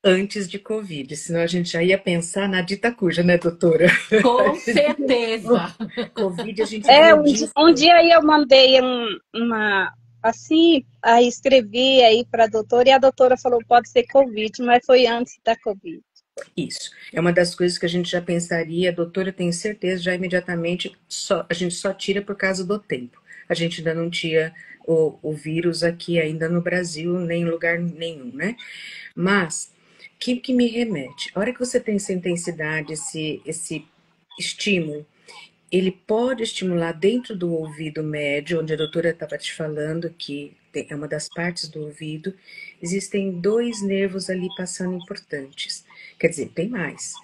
Antes de Covid, senão a gente já ia pensar na dita cuja, né, doutora? Com certeza. Covid a gente viu Um disso. dia eu mandei uma assim, aí escrevi aí para a doutora, e a doutora falou, pode ser Covid, mas foi antes da Covid. Isso. É uma das coisas que a gente já pensaria, doutora, eu tenho certeza, já imediatamente a gente só tira por causa do tempo. A gente ainda não tinha o vírus aqui ainda no Brasil, nem em lugar nenhum, né? Mas, o que me remete? A hora que você tem essa intensidade, esse estímulo, ele pode estimular dentro do ouvido médio, onde a doutora estava te falando que é uma das partes do ouvido, existem dois nervos ali passando importantes. Quer dizer, tem mais.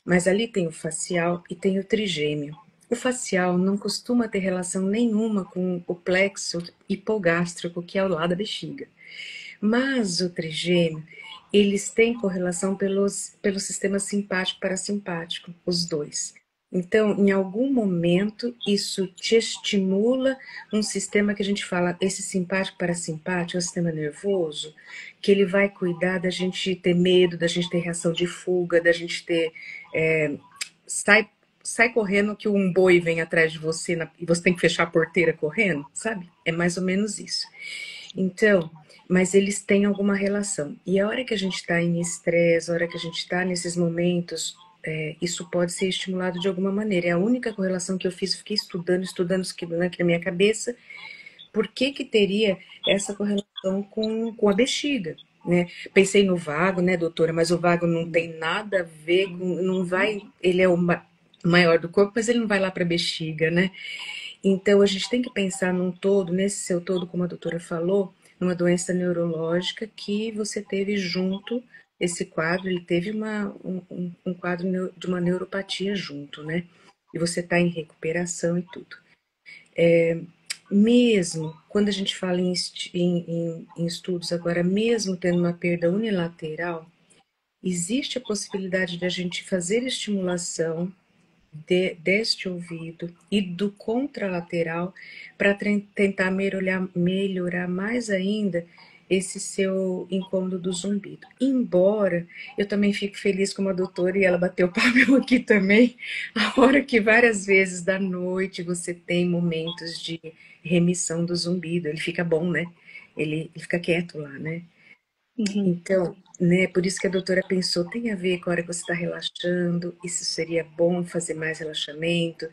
Mas ali tem o facial e tem o trigêmeo. O facial não costuma ter relação nenhuma com o plexo hipogástrico, que é ao lado da bexiga. Mas o trigêmeo, eles têm correlação pelo sistema simpático-parasimpático, os dois. Então, em algum momento, isso te estimula um sistema que a gente fala, esse simpático-parasimpático, é o sistema nervoso, que ele vai cuidar da gente ter medo, da gente ter reação de fuga, da gente ter... sai correndo que um boi vem atrás de você e você tem que fechar a porteira correndo, sabe? É mais ou menos isso. Então, mas eles têm alguma relação. E a hora que a gente está em estresse, a hora que a gente está nesses momentos, isso pode ser estimulado de alguma maneira. É a única correlação que eu fiz, fiquei estudando aqui na minha cabeça, por que teria essa correlação com a bexiga, né? Pensei no vago, né, doutora, mas o vago não tem nada a ver com, não vai, ele é o maior do corpo, mas ele não vai lá para a bexiga, né? Então a gente tem que pensar num todo, nesse seu todo, como a doutora falou, numa doença neurológica que você teve junto, esse quadro, ele teve um quadro de uma neuropatia junto, né? E você está em recuperação e tudo. Mesmo quando a gente fala em estudos agora, mesmo tendo uma perda unilateral, existe a possibilidade de a gente fazer estimulação deste ouvido e do contralateral para tentar melhorar mais ainda esse seu incômodo do zumbido. Embora eu também fico feliz como a doutora, e ela bateu palma aqui também, a hora que várias vezes da noite você tem momentos de remissão do zumbido, ele fica bom, né? Ele fica quieto lá, né? Então, né, por isso que a doutora pensou, tem a ver com a hora que você está relaxando, isso seria bom fazer mais relaxamento.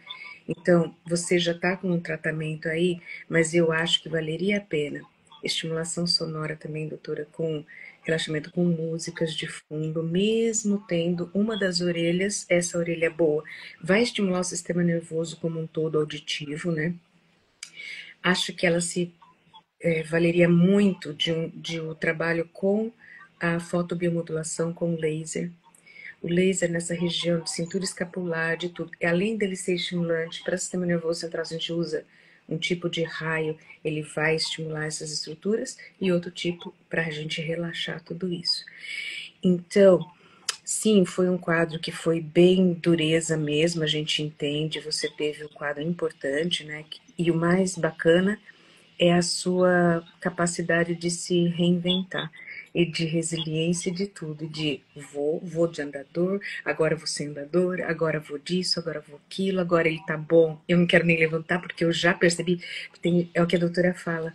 Então, você já está com um tratamento aí, mas eu acho que valeria a pena. Estimulação sonora também, doutora, com relaxamento com músicas de fundo, mesmo tendo uma das orelhas, essa orelha boa, vai estimular o sistema nervoso como um todo auditivo, né? Acho que ela valeria muito de um trabalho com a fotobiomodulação com laser. O laser nessa região de cintura escapular, de tudo, além dele ser estimulante para o sistema nervoso central, a gente usa um tipo de raio, ele vai estimular essas estruturas, e outro tipo para a gente relaxar tudo isso. Então, sim, foi um quadro que foi bem dureza mesmo, a gente entende, você teve um quadro importante, né? E o mais bacana é a sua capacidade de se reinventar e de resiliência de tudo, de vou de andador, agora vou ser andador, agora vou disso, agora vou aquilo, agora ele tá bom, eu não quero nem levantar porque eu já percebi, é o que a doutora fala,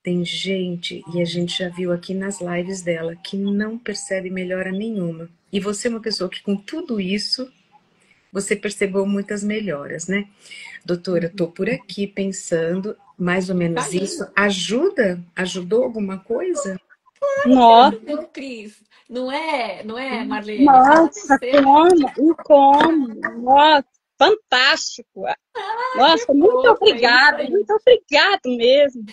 tem gente, e a gente já viu aqui nas lives dela, que não percebe melhora nenhuma, e você é uma pessoa que com tudo isso, você percebeu muitas melhoras, né? Doutora, estou por aqui pensando mais ou menos isso. Ajudou alguma coisa? Nossa, Cris, não é, Marlene? nossa, como, nossa, fantástico. Nossa, muito obrigada, muito obrigada mesmo.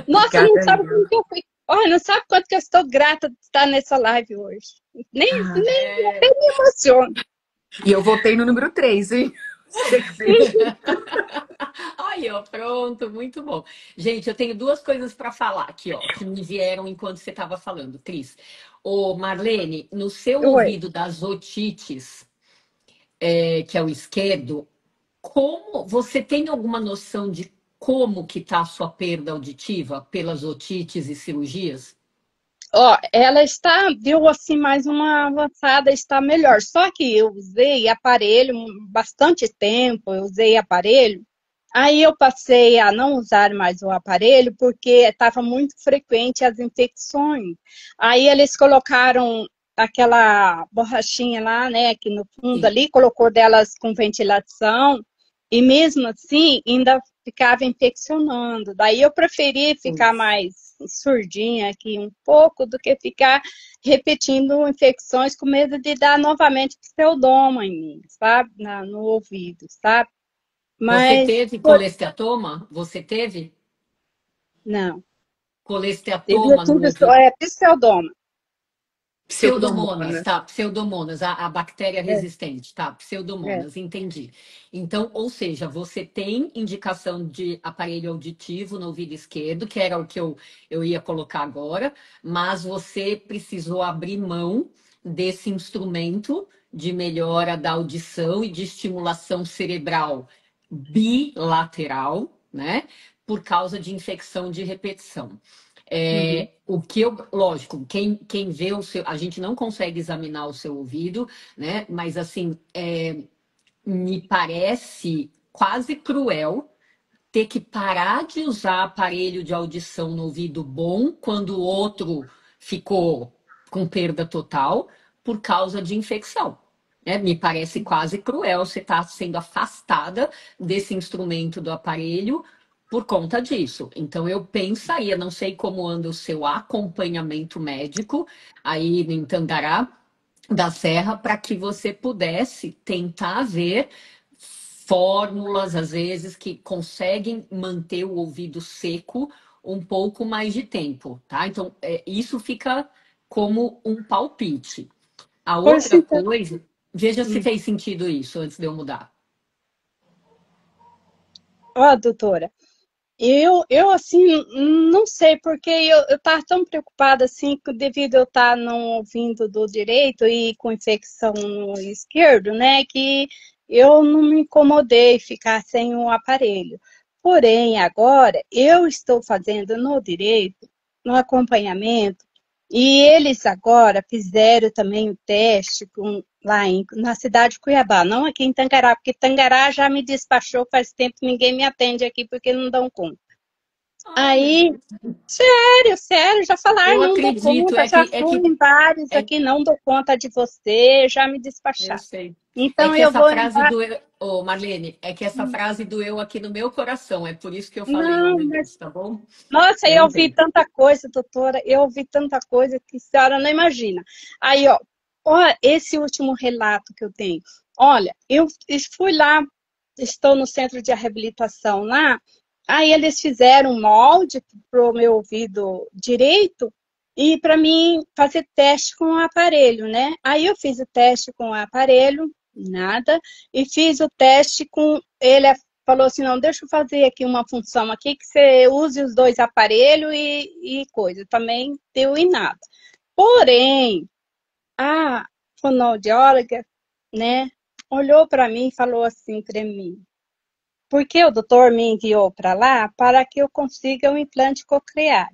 Nossa, não sabe como que eu fui. Olha, não sabe quanto que eu estou grata de estar nessa live hoje. Nem me emociono. E eu voltei no número 3, hein? Aí, ó, pronto, muito bom. Gente, eu tenho duas coisas para falar aqui, ó, que me vieram enquanto você estava falando, Cris. Ô, Marlene, no seu ouvido das otites, que é o esquerdo, como você tem alguma noção de como que tá a sua perda auditiva pelas otites e cirurgias? Ó, ela deu assim mais uma avançada, está melhor. Só que eu usei aparelho bastante tempo, eu usei aparelho Aí eu passei a não usar mais o aparelho porque estava muito frequente as infecções. Aí eles colocaram aquela borrachinha lá, né, aqui no fundo Sim. ali, colocou delas com ventilação e mesmo assim ainda ficava infeccionando. Daí eu preferi ficar Pois. mais surdinha aqui um pouco do que ficar repetindo infecções com medo de dar novamente pseudoma em mim, sabe? No ouvido, sabe? Você Mas teve colesteatoma? Você teve não. Eu colesteatoma no tive ouvido? pseudoma. Pseudomonas, Pseudomonas. tá? Pseudomonas, a bactéria É, resistente, tá? é. Pseudomonas, entendi. Então, ou seja, você tem indicação de aparelho auditivo no ouvido esquerdo, que era o que eu ia colocar agora, mas você precisou abrir mão desse instrumento de melhora da audição e de estimulação cerebral bilateral, né? Por causa de infecção de repetição. Uhum. O que eu, lógico, quem vê o seu, a gente não consegue examinar o seu ouvido, né? Mas assim, me parece quase cruel ter que parar de usar aparelho de audição no ouvido bom quando o outro ficou com perda total por causa de infecção. Né? Me parece quase cruel você estar sendo afastada desse instrumento do aparelho por conta disso. Então, eu pensaria, não sei como anda o seu acompanhamento médico aí em Tangará da Serra, para que você pudesse tentar ver fórmulas, às vezes, que conseguem manter o ouvido seco um pouco mais de tempo, tá? Então, isso fica como um palpite. A Pois outra então. coisa, veja se Hum. fez sentido isso antes de eu mudar. Ó, doutora, eu assim, não sei, porque eu tava tão preocupada, assim, devido eu estar não ouvindo do direito e com infecção no esquerdo, né, que eu não me incomodei ficar sem o aparelho. Porém, agora, eu estou fazendo no direito, no acompanhamento, e eles agora fizeram também o teste na cidade de Cuiabá, não aqui em Tangará, porque Tangará já me despachou faz tempo, ninguém me atende aqui porque não dão conta. Ai, meu Aí, Deus. sério, sério, já falaram, Eu não dou acredito, conta, já é fui que em vários é, aqui, não dou conta de você, já me eu despacharam. sei. É Então que eu essa vou em frase doeu, ô Marlene, é que essa frase doeu aqui no meu coração, é por isso que eu falei, oh não, meu mas Deus, tá bom? nossa, Eu eu ouvi entendo. tanta coisa, doutora, eu ouvi tanta coisa que a senhora não imagina. Aí, ó, esse último relato que eu tenho. Olha, eu fui lá, estou no centro de reabilitação lá, aí eles fizeram um molde para o meu ouvido direito e para mim fazer teste com o aparelho, né? Aí eu fiz o teste com o aparelho, nada, e fiz o teste com ele falou assim, não, deixa eu fazer aqui uma função aqui que você use os dois aparelhos e coisa. Também deu em nada. Porém, a fonoaudióloga, né, olhou para mim e falou assim para mim, porque o doutor me enviou para lá para que eu consiga um implante coclear.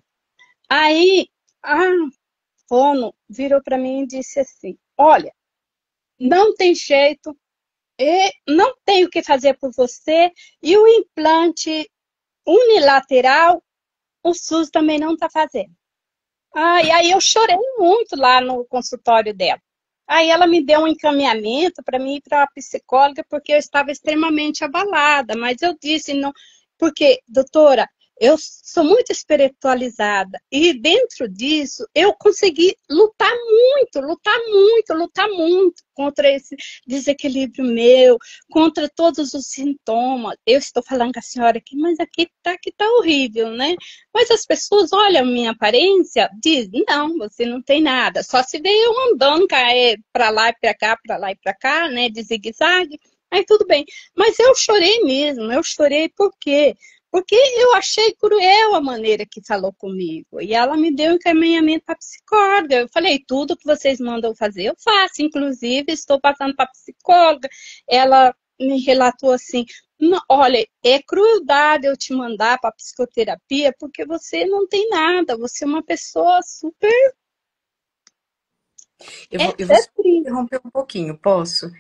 Aí a fono virou para mim e disse assim, olha, não tem jeito, não tenho o que fazer por você, e o implante unilateral o SUS também não está fazendo. E aí eu chorei muito lá no consultório dela. Aí ela me deu um encaminhamento para mim ir para a psicóloga, porque eu estava extremamente abalada. Mas eu disse, não, porque, doutora, eu sou muito espiritualizada. E dentro disso, eu consegui lutar muito, lutar muito contra esse desequilíbrio meu, contra todos os sintomas. Eu estou falando com a senhora aqui, mas aqui tá horrível, né? Mas as pessoas olham a minha aparência, dizem, não, você não tem nada. Só se vê eu andando para lá e para lá e para cá, né, de zigue-zague, aí tudo bem. Mas eu chorei mesmo, eu chorei por quê? Porque eu achei cruel a maneira que falou comigo. E ela me deu um encaminhamento para psicóloga. Eu falei, tudo que vocês mandam fazer, eu faço. Inclusive, estou passando para psicóloga. Ela me relatou assim, olha, é crueldade eu te mandar para psicoterapia porque você não tem nada, você é uma pessoa super Eu vou É só triste. interromper um pouquinho, posso?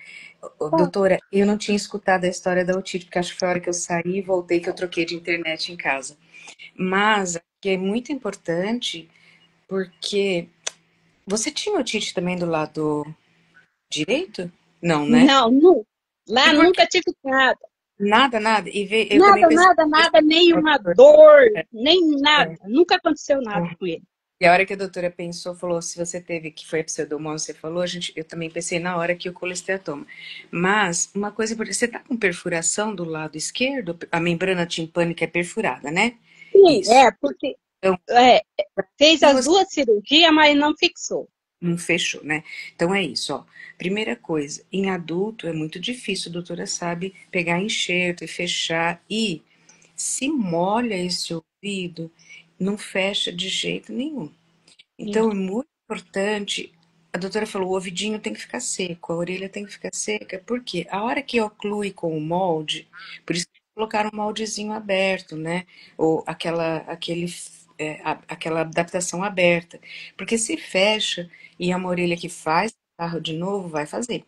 Doutora, eu não tinha escutado a história da otite, porque acho que foi a hora que eu saí e voltei que eu troquei de internet em casa. Mas que é muito importante porque você tinha otite também do lado direito? Não, né? Não, E lá por quê? nunca tive nada. Nada, nada. Eu também Nada, pensei. nada, nada, nenhuma dor, nem nada. É, Nunca aconteceu nada é. com ele. E a hora que a doutora pensou, falou, se você teve, que foi a pseudomose, você falou, eu também pensei na hora que o colesteatoma. Mas, uma coisa importante, você tá com perfuração do lado esquerdo, a membrana timpânica é perfurada, né? Sim, Isso. porque Então, é, fez se as você duas cirurgias, mas não fixou. não fechou, né? Então é isso, ó. Primeira coisa, em adulto é muito difícil, a doutora sabe, pegar enxerto e fechar. E se molha esse ouvido, não fecha de jeito nenhum. Então é Isso, muito importante. A doutora falou, o ouvidinho tem que ficar seco, a orelha tem que ficar seca, porque a hora que oclui com o molde, por isso que colocaram um moldezinho aberto, né? Ou aquela adaptação aberta. Porque se fecha e é uma orelha que faz carro de novo, vai fazer.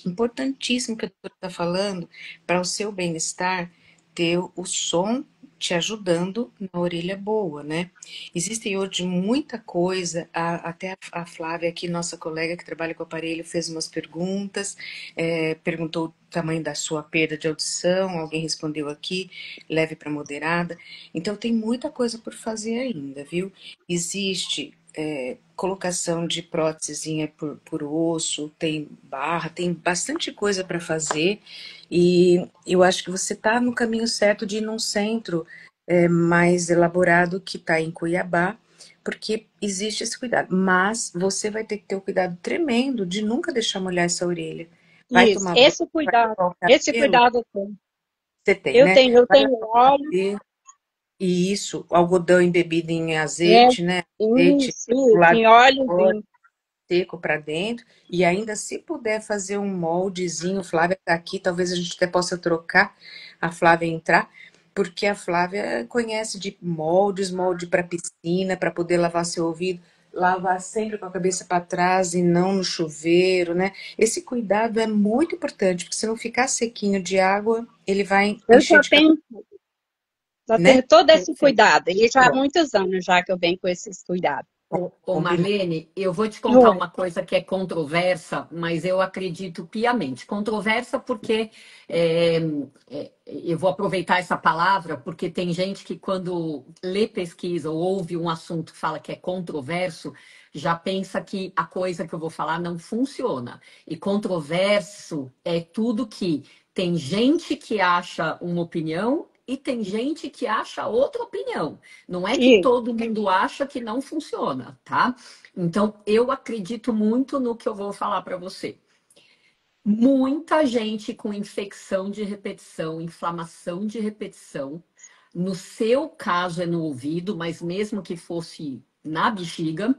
Importantíssimo que a doutora está falando para o seu bem-estar ter o som te ajudando na orelha boa, né? Existem hoje muita coisa, até a Flávia aqui, nossa colega que trabalha com o aparelho, fez umas perguntas, perguntou o tamanho da sua perda de audição, alguém respondeu aqui, leve para moderada. Então tem muita coisa por fazer ainda, viu? Existe colocação de prótesezinha por osso, tem barra, tem bastante coisa para fazer e eu acho que você está no caminho certo de ir num centro mais elaborado que está em Cuiabá, porque existe esse cuidado. Mas você vai ter que ter o cuidado tremendo de nunca deixar molhar essa orelha. Vai isso, tomar banho, vai lavar o esse cabelo, cuidado eu tenho. você tem, né? Eu Vai tenho lavar o óleo, cabelo, e isso, algodão embebido em é, azeite, né? Azeite do isso, lado em de fora, óleozinho. seco para dentro, e ainda se puder fazer um moldezinho, Flávia tá aqui, talvez a gente até possa trocar a Flávia entrar, porque a Flávia conhece de moldes, molde para piscina, para poder lavar seu ouvido, lavar sempre com a cabeça para trás e não no chuveiro, né? Esse cuidado é muito importante, porque se não ficar sequinho de água, ele vai Eu encher de cabelo, já tenho né? todo esse Perfeito. cuidado. E já há Pronto, muitos anos já que eu venho com esses cuidados. Ô combinado. Marlene, eu vou te contar Oi, uma coisa que é controversa, mas eu acredito piamente. Controversa porque é, eu vou aproveitar essa palavra, porque tem gente que quando lê pesquisa ou ouve um assunto que fala que é controverso, já pensa que a coisa que eu vou falar não funciona. E controverso é tudo que tem gente que acha uma opinião e tem gente que acha outra opinião. Não é que e todo mundo acha que não funciona, tá? Então, eu acredito muito no que eu vou falar para você. Muita gente com infecção de repetição, inflamação de repetição, no seu caso é no ouvido, mas mesmo que fosse na bexiga,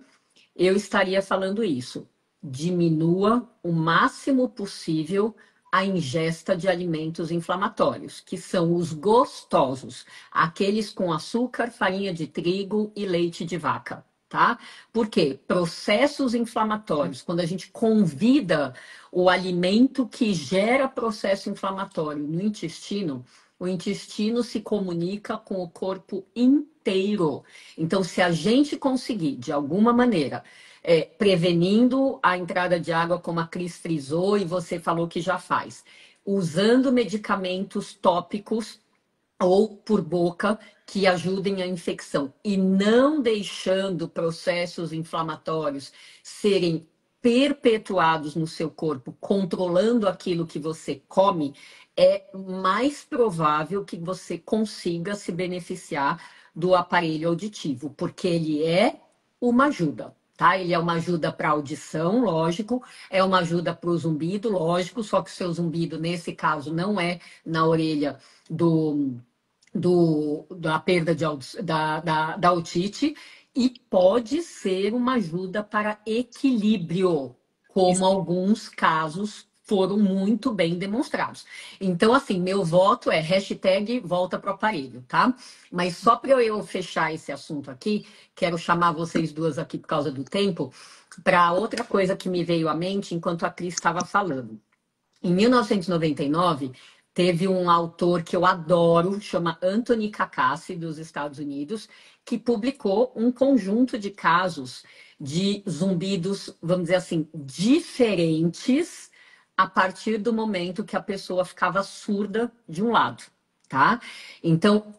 eu estaria falando isso. Diminua o máximo possível a ingesta de alimentos inflamatórios, que são os gostosos, aqueles com açúcar, farinha de trigo e leite de vaca, tá? Por quê? Processos inflamatórios, quando a gente convida o alimento que gera processo inflamatório no intestino, o intestino se comunica com o corpo inteiro. Então, se a gente conseguir, de alguma maneira, prevenindo a entrada de água, como a Cris frisou e você falou que já faz, usando medicamentos tópicos ou por boca que ajudem a infecção e não deixando processos inflamatórios serem perpetuados no seu corpo, controlando aquilo que você come, é mais provável que você consiga se beneficiar do aparelho auditivo, porque ele é uma ajuda. Tá? Ele é uma ajuda para audição, lógico, é uma ajuda para o zumbido, lógico, só que o seu zumbido, nesse caso, não é na orelha do, da perda da otite, e pode ser uma ajuda para equilíbrio, como alguns casos foram muito bem demonstrados. Então, assim, meu voto é hashtag volta pro aparelho, tá? Mas só para eu fechar esse assunto aqui, quero chamar vocês duas aqui por causa do tempo, para outra coisa que me veio à mente enquanto a Cris estava falando. Em 1999, teve um autor que eu adoro, chama Anthony Kakassi, dos Estados Unidos, que publicou um conjunto de casos de zumbidos, vamos dizer assim, diferentes a partir do momento que a pessoa ficava surda de um lado, tá? Então,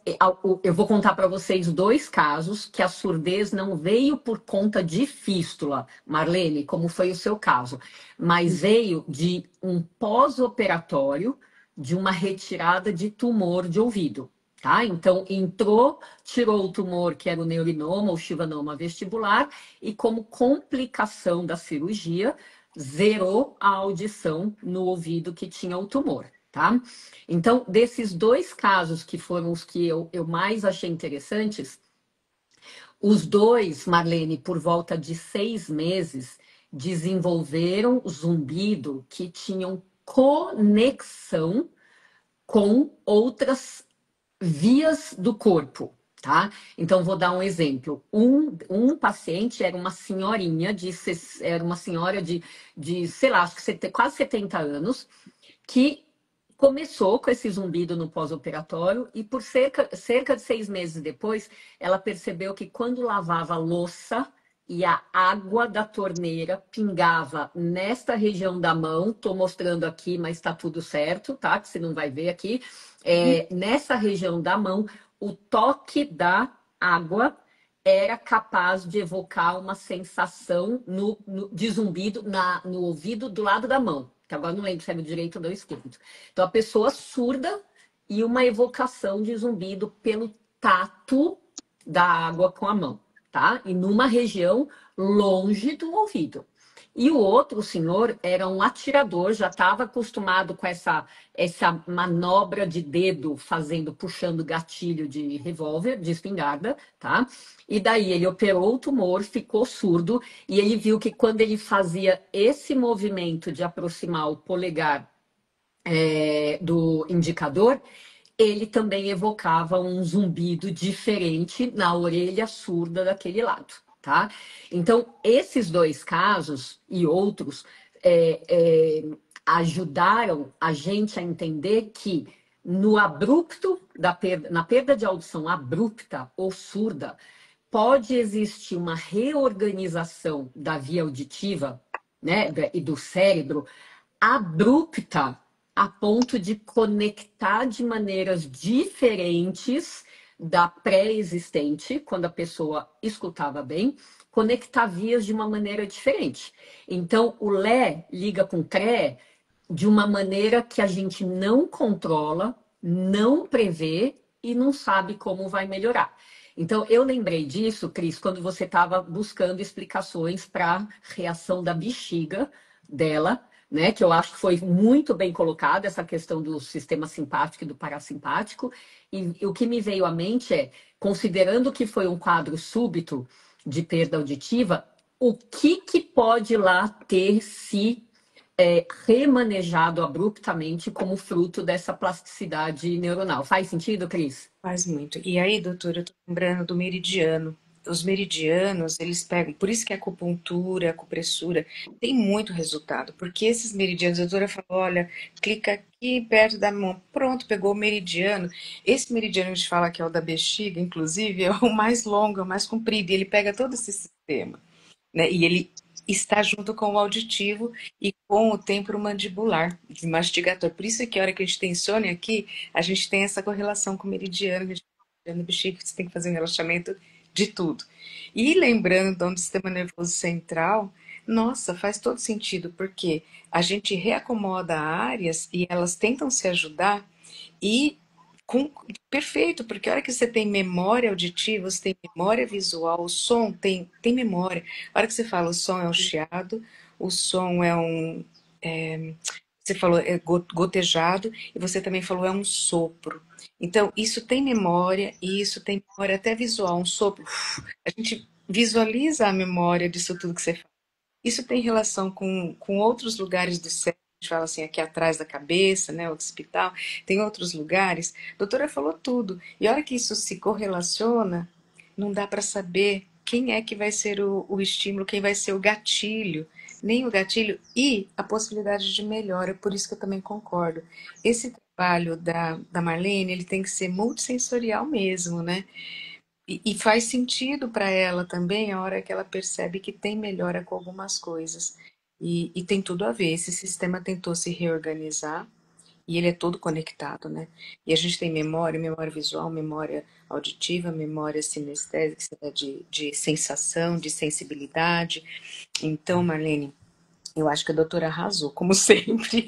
eu vou contar para vocês dois casos que a surdez não veio por conta de fístula, Marlene, como foi o seu caso, mas veio de um pós-operatório de uma retirada de tumor de ouvido. Tá? Então, entrou, tirou o tumor, que era o neurinoma, ou chivanoma vestibular, e como complicação da cirurgia, zerou a audição no ouvido que tinha o tumor. Tá? Então, desses dois casos que foram os que eu mais achei interessantes, os dois, Marlene, por volta de 6 meses, desenvolveram zumbido que tinham conexão com outras vias do corpo, tá? Então, vou dar um exemplo. Um paciente era uma senhorinha, era uma senhora de sei lá, acho que quase 70 anos, que começou com esse zumbido no pós-operatório e por cerca de 6 meses depois, ela percebeu que quando lavava a louça e a água da torneira pingava nesta região da mão, estou mostrando aqui, mas está tudo certo, tá? Que você não vai ver aqui. Nessa região da mão, o toque da água era capaz de evocar uma sensação de zumbido no ouvido do lado da mão. Que agora não lembro se é do direito ou do esquerdo. Então, a pessoa surda e uma evocação de zumbido pelo tato da água com a mão, tá? E numa região longe do ouvido. E o outro senhor era um atirador, já estava acostumado com essa manobra de dedo, puxando gatilho de revólver, de espingarda, tá? E daí ele operou o tumor, ficou surdo, e ele viu que quando ele fazia esse movimento de aproximar o polegar do indicador, ele também evocava um zumbido diferente na orelha surda daquele lado. Tá? Então, esses dois casos e outros ajudaram a gente a entender que no abrupto, na perda de audição abrupta ou surda, pode existir uma reorganização da via auditiva, né, e do cérebro abrupta a ponto de conectar de maneiras diferentes da pré-existente, quando a pessoa escutava bem, conectar vias de uma maneira diferente. Então, o Lé liga com o CRE de uma maneira que a gente não controla, não prevê e não sabe como vai melhorar. Então, eu lembrei disso, Cris, quando você estava buscando explicações para a reação da bexiga dela, né, que eu acho que foi muito bem colocada, essa questão do sistema simpático e do parassimpático. E o que me veio à mente é, considerando que foi um quadro súbito de perda auditiva, o que pode lá ter se remanejado abruptamente como fruto dessa plasticidade neuronal? Faz sentido, Cris? Faz muito. E aí, doutora, eu tô lembrando do meridiano. Os meridianos, eles pegam, por isso que a acupuntura, a acupressura tem muito resultado, porque esses meridianos, a doutora falou, olha, clica aqui perto da mão, pronto, pegou o meridiano. Esse meridiano, a gente fala que é o da bexiga, inclusive, é o mais longo, é o mais comprido, e ele pega todo esse sistema, né? E ele está junto com o auditivo e com o temporomandibular, de mastigator. Por isso que a hora que a gente tem insônia aqui, a gente tem essa correlação com o meridiano, meridiano bexiga, você tem que fazer um relaxamento de tudo. E lembrando do sistema nervoso central, nossa, faz todo sentido, porque a gente reacomoda áreas e elas tentam se ajudar e perfeito, porque a hora que você tem memória auditiva, você tem memória visual, o som tem memória. A hora que você fala o som é um chiado, o som é um... você falou gotejado, e você também falou é um sopro. Então, isso tem memória, e isso tem memória até visual, um sopro. A gente visualiza a memória disso tudo que você fala. Isso tem relação com outros lugares do cérebro, fala assim, aqui atrás da cabeça, né, occipital, tem outros lugares. A doutora falou tudo. E a hora que isso se correlaciona, não dá para saber quem é que vai ser o estímulo, quem vai ser o gatilho, nem o gatilho e a possibilidade de melhora. Por isso que eu também concordo. Esse trabalho da Marlene, ele tem que ser multissensorial mesmo, né? E faz sentido para ela também a hora que ela percebe que tem melhora com algumas coisas. E tem tudo a ver. Esse sistema tentou se reorganizar e ele é todo conectado, né? E a gente tem memória, memória visual, memória auditiva, memória sinestésica, de sensação, de sensibilidade. Então, Marlene, eu acho que a doutora arrasou, como sempre.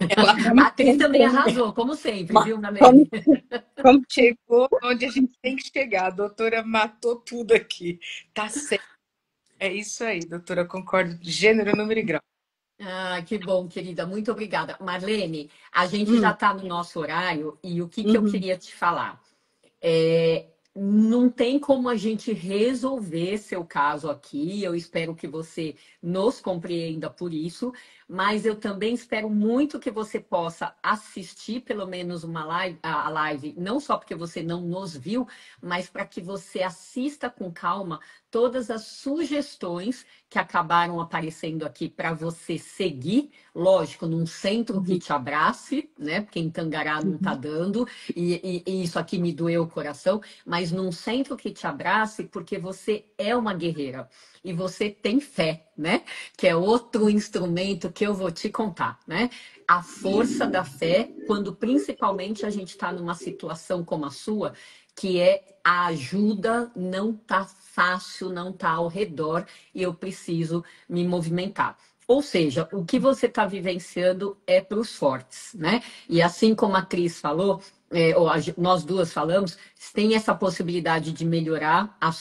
Ela A Cris também arrasou, como sempre, viu, Como, Marlene? como chegou onde a gente tem que chegar. A doutora matou tudo aqui. Tá certo. É isso aí, doutora. Eu concordo de gênero, número e grau. Ah, que bom, querida. Muito obrigada. Marlene, a gente já Hum, está no nosso horário e o que eu uhum, queria te falar? É, não tem como a gente resolver seu caso aqui. Eu espero que você nos compreenda por isso, mas eu também espero muito que você possa assistir pelo menos uma live, a live, não só porque você não nos viu, mas para que você assista com calma todas as sugestões que acabaram aparecendo aqui para você seguir, lógico, num centro que uhum, te abrace, né? Porque em Tangará não está uhum, dando, e isso aqui me doeu o coração, mas num centro que te abrace, porque você é uma guerreira e você tem fé, né? Que é outro instrumento que eu vou te contar, né? A força da fé, quando principalmente a gente está numa situação como a sua, que é a ajuda não tá fácil, não tá ao redor e eu preciso me movimentar. Ou seja, o que você está vivenciando é para os fortes, né? E assim como a Cris falou, nós duas falamos, tem essa possibilidade de melhorar a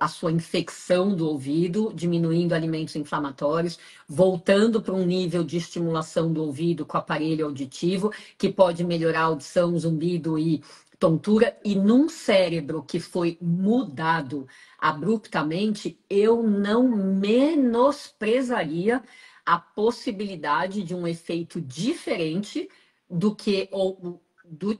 sua infecção do ouvido, diminuindo alimentos inflamatórios, voltando para um nível de estimulação do ouvido com o aparelho auditivo, que pode melhorar a audição, zumbido e tontura. E num cérebro que foi mudado abruptamente, eu não menosprezaria a possibilidade de um efeito diferente do que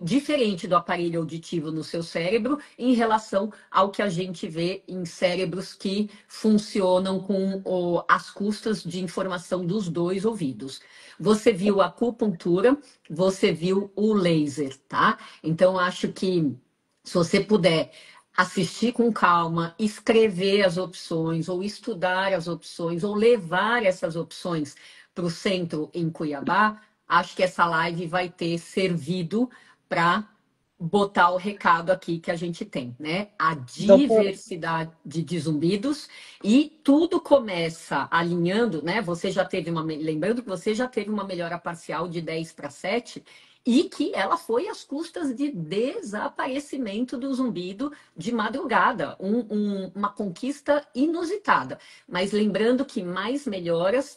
diferente do aparelho auditivo no seu cérebro em relação ao que a gente vê em cérebros que funcionam com as custas de informação dos dois ouvidos. Você viu a acupuntura, você viu o laser, tá? Então acho que se você puder assistir com calma, escrever as opções, ou estudar as opções, ou levar essas opções para o centro em Cuiabá, acho que essa live vai ter servido para botar o recado aqui que a gente tem, né? A doutora. diversidade de zumbidos e tudo começa alinhando, né? Você já teve lembrando que você já teve uma melhora parcial de 10 para 7 e que ela foi às custas de desaparecimento do zumbido de madrugada, uma conquista inusitada. Mas lembrando que mais melhoras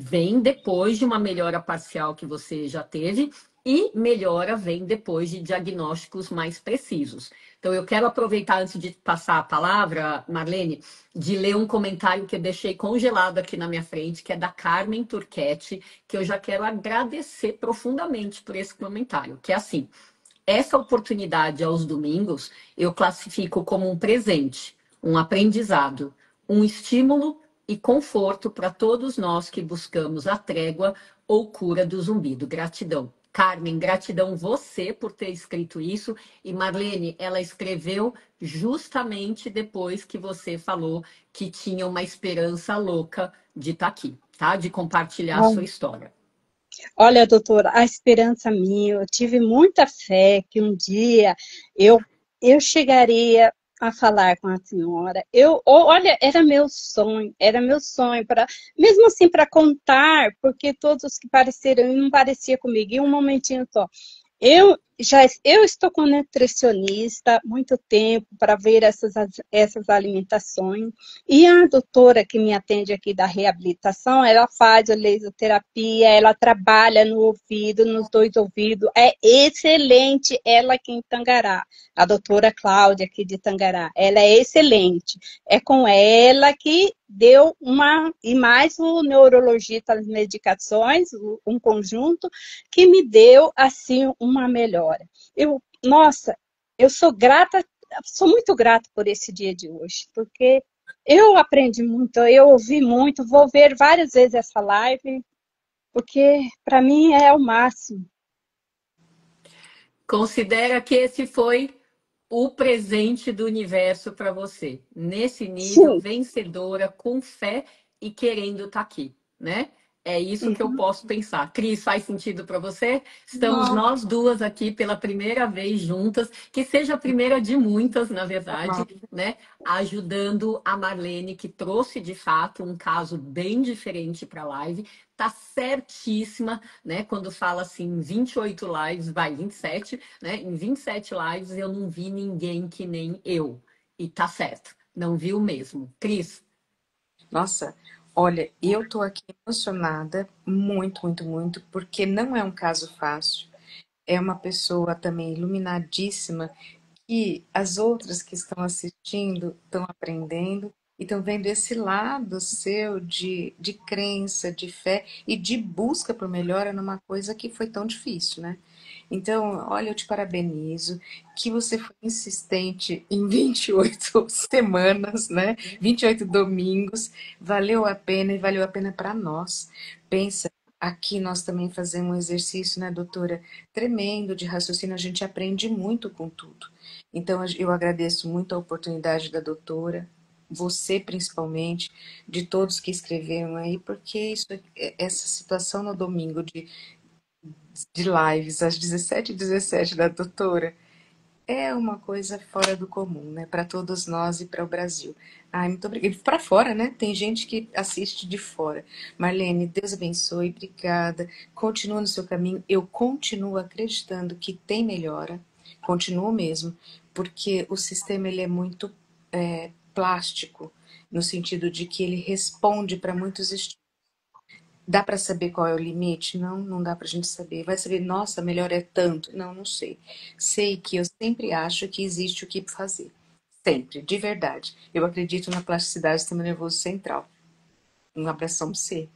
vem depois de uma melhora parcial que você já teve e melhora vem depois de diagnósticos mais precisos. Então, eu quero aproveitar, antes de passar a palavra, Marlene, de ler um comentário que eu deixei congelado aqui na minha frente, que é da Carmen Turquete, que eu já quero agradecer profundamente por esse comentário, que é assim: essa oportunidade aos domingos eu classifico como um presente, um aprendizado, um estímulo e conforto para todos nós que buscamos a trégua ou cura do zumbido. Gratidão. Carmen, gratidão você por ter escrito isso. E Marlene, ela escreveu justamente depois que você falou que tinha uma esperança louca de estar aqui, tá? De compartilhar a sua história. Olha, doutora, a esperança minha, eu tive muita fé que um dia eu, eu chegaria a falar com a senhora. Olha, era meu sonho para, mesmo assim para contar, porque todos os que pareceram não parecia comigo, e um momentinho só. Eu estou com nutricionista há muito tempo para ver essas alimentações. E a doutora que me atende aqui da reabilitação, ela faz a laserterapia, ela trabalha no ouvido, nos dois ouvidos. É excelente ela aqui em Tangará. A doutora Cláudia aqui de Tangará, ela é excelente. É com ela que deu uma, e mais o neurologista, as medicações, um conjunto, que me deu, assim, uma melhora. Nossa, eu sou muito grata por esse dia de hoje, porque eu aprendi muito, eu ouvi muito, vou ver várias vezes essa live, porque para mim é o máximo. Considera que esse foi o presente do universo para você. Nesse nível, Sim. vencedora, com fé e querendo estar aqui, né? É isso que eu posso pensar. Cris, faz sentido para você? Estamos Não, nós duas aqui pela primeira vez juntas, que seja a primeira de muitas, na verdade, né? Ajudando a Marlene, que trouxe de fato um caso bem diferente para a live. Tá certíssima, né? Quando fala assim, 28 lives, vai 27, né? Em 27 lives eu não vi ninguém que nem eu. E tá certo, não viu mesmo. Cris, nossa, olha, eu tô aqui emocionada, muito, muito, muito, porque não é um caso fácil. É uma pessoa também iluminadíssima e as outras que estão assistindo estão aprendendo e estão vendo esse lado seu de crença, de fé e de busca por melhora numa coisa que foi tão difícil, né? Então, olha, eu te parabenizo que você foi insistente em 28 semanas, né? 28 domingos, valeu a pena e valeu a pena para nós. Pensa, aqui nós também fazemos um exercício, né, doutora? Tremendo de raciocínio, a gente aprende muito com tudo. Então, eu agradeço muito a oportunidade da doutora, você principalmente, de todos que escreveram aí, porque essa situação no domingo de lives às 17h17 da doutora é uma coisa fora do comum, né? Para todos nós e para o Brasil. Ai, muito obrigada. E para fora, né? Tem gente que assiste de fora. Marlene, Deus abençoe, obrigada. Continua no seu caminho. Eu continuo acreditando que tem melhora. Continuo mesmo, porque o sistema ele é muito plástico, no sentido de que ele responde para muitos estímulos. Dá para saber qual é o limite? Não, não dá para a gente saber. Vai saber, nossa, melhor é tanto. Não, não sei. Sei que eu sempre acho que existe o que fazer. Sempre, de verdade. Eu acredito na plasticidade do sistema nervoso central. Um abração para você.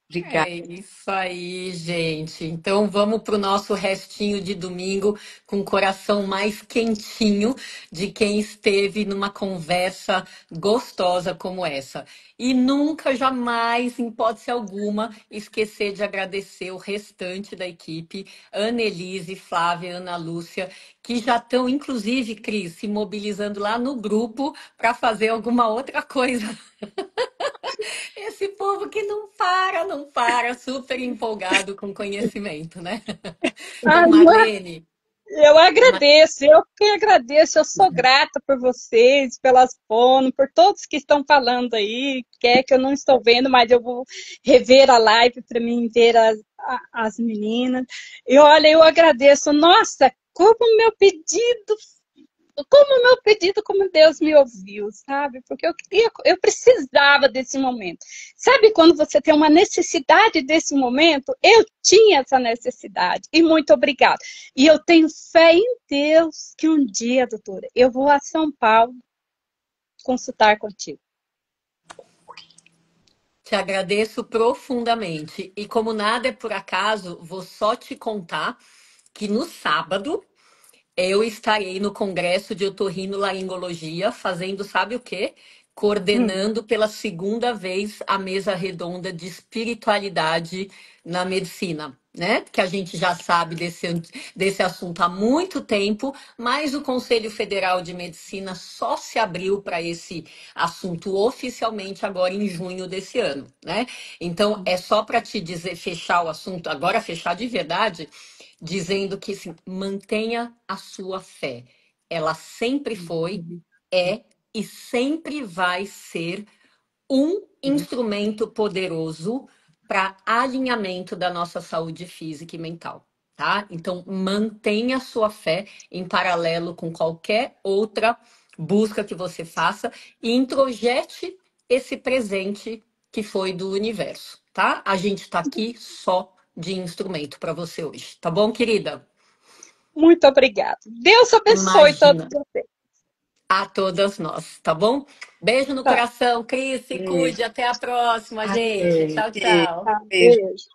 Obrigada. é isso aí, gente. Então vamos para o nosso restinho de domingo com o coração mais quentinho de quem esteve numa conversa gostosa como essa. E nunca, jamais, em hipótese alguma, esquecer de agradecer o restante da equipe, Ana Elise, Flávia, Ana Lúcia, que já estão, inclusive, Cris, se mobilizando lá no grupo para fazer alguma outra coisa. Esse povo que não para, super empolgado com conhecimento, né? Ô, Ah, Marlene, eu Ma- agradeço, eu que agradeço, eu sou grata por vocês, pelas fono, por todos que estão falando aí, que é que eu não estou vendo, mas eu vou rever a live para mim ver as meninas. E olha, eu agradeço, nossa, como Deus me ouviu, sabe? Porque eu precisava desse momento. Sabe quando você tem uma necessidade desse momento? Eu tinha essa necessidade. E muito obrigada. E eu tenho fé em Deus que um dia, doutora, eu vou a São Paulo consultar contigo. te agradeço profundamente. E como nada é por acaso, vou só te contar que no sábado eu estarei no Congresso de Otorrinolaringologia fazendo, sabe o quê? Hum. Coordenando pela segunda vez a mesa redonda de espiritualidade na medicina, né? Que a gente já sabe desse assunto há muito tempo, mas o Conselho Federal de Medicina só se abriu para esse assunto oficialmente agora em junho desse ano, né? Então, é só para te dizer, fechar o assunto, agora fechar de verdade, dizendo que assim, mantenha a sua fé. Ela sempre foi, é e sempre vai ser um instrumento poderoso para alinhamento da nossa saúde física e mental, tá? Então, mantenha a sua fé em paralelo com qualquer outra busca que você faça e introjete esse presente que foi do universo, tá? A gente está aqui só de instrumento para você hoje, tá bom, querida? Muito obrigada. Deus abençoe todos Imagina. vocês. A todas nós, tá bom? Beijo no Tá. coração, Cris, se cuide, Beijo. até a próxima, gente. Até. Tchau, Beijo. tchau. Tá, Beijo. beijo.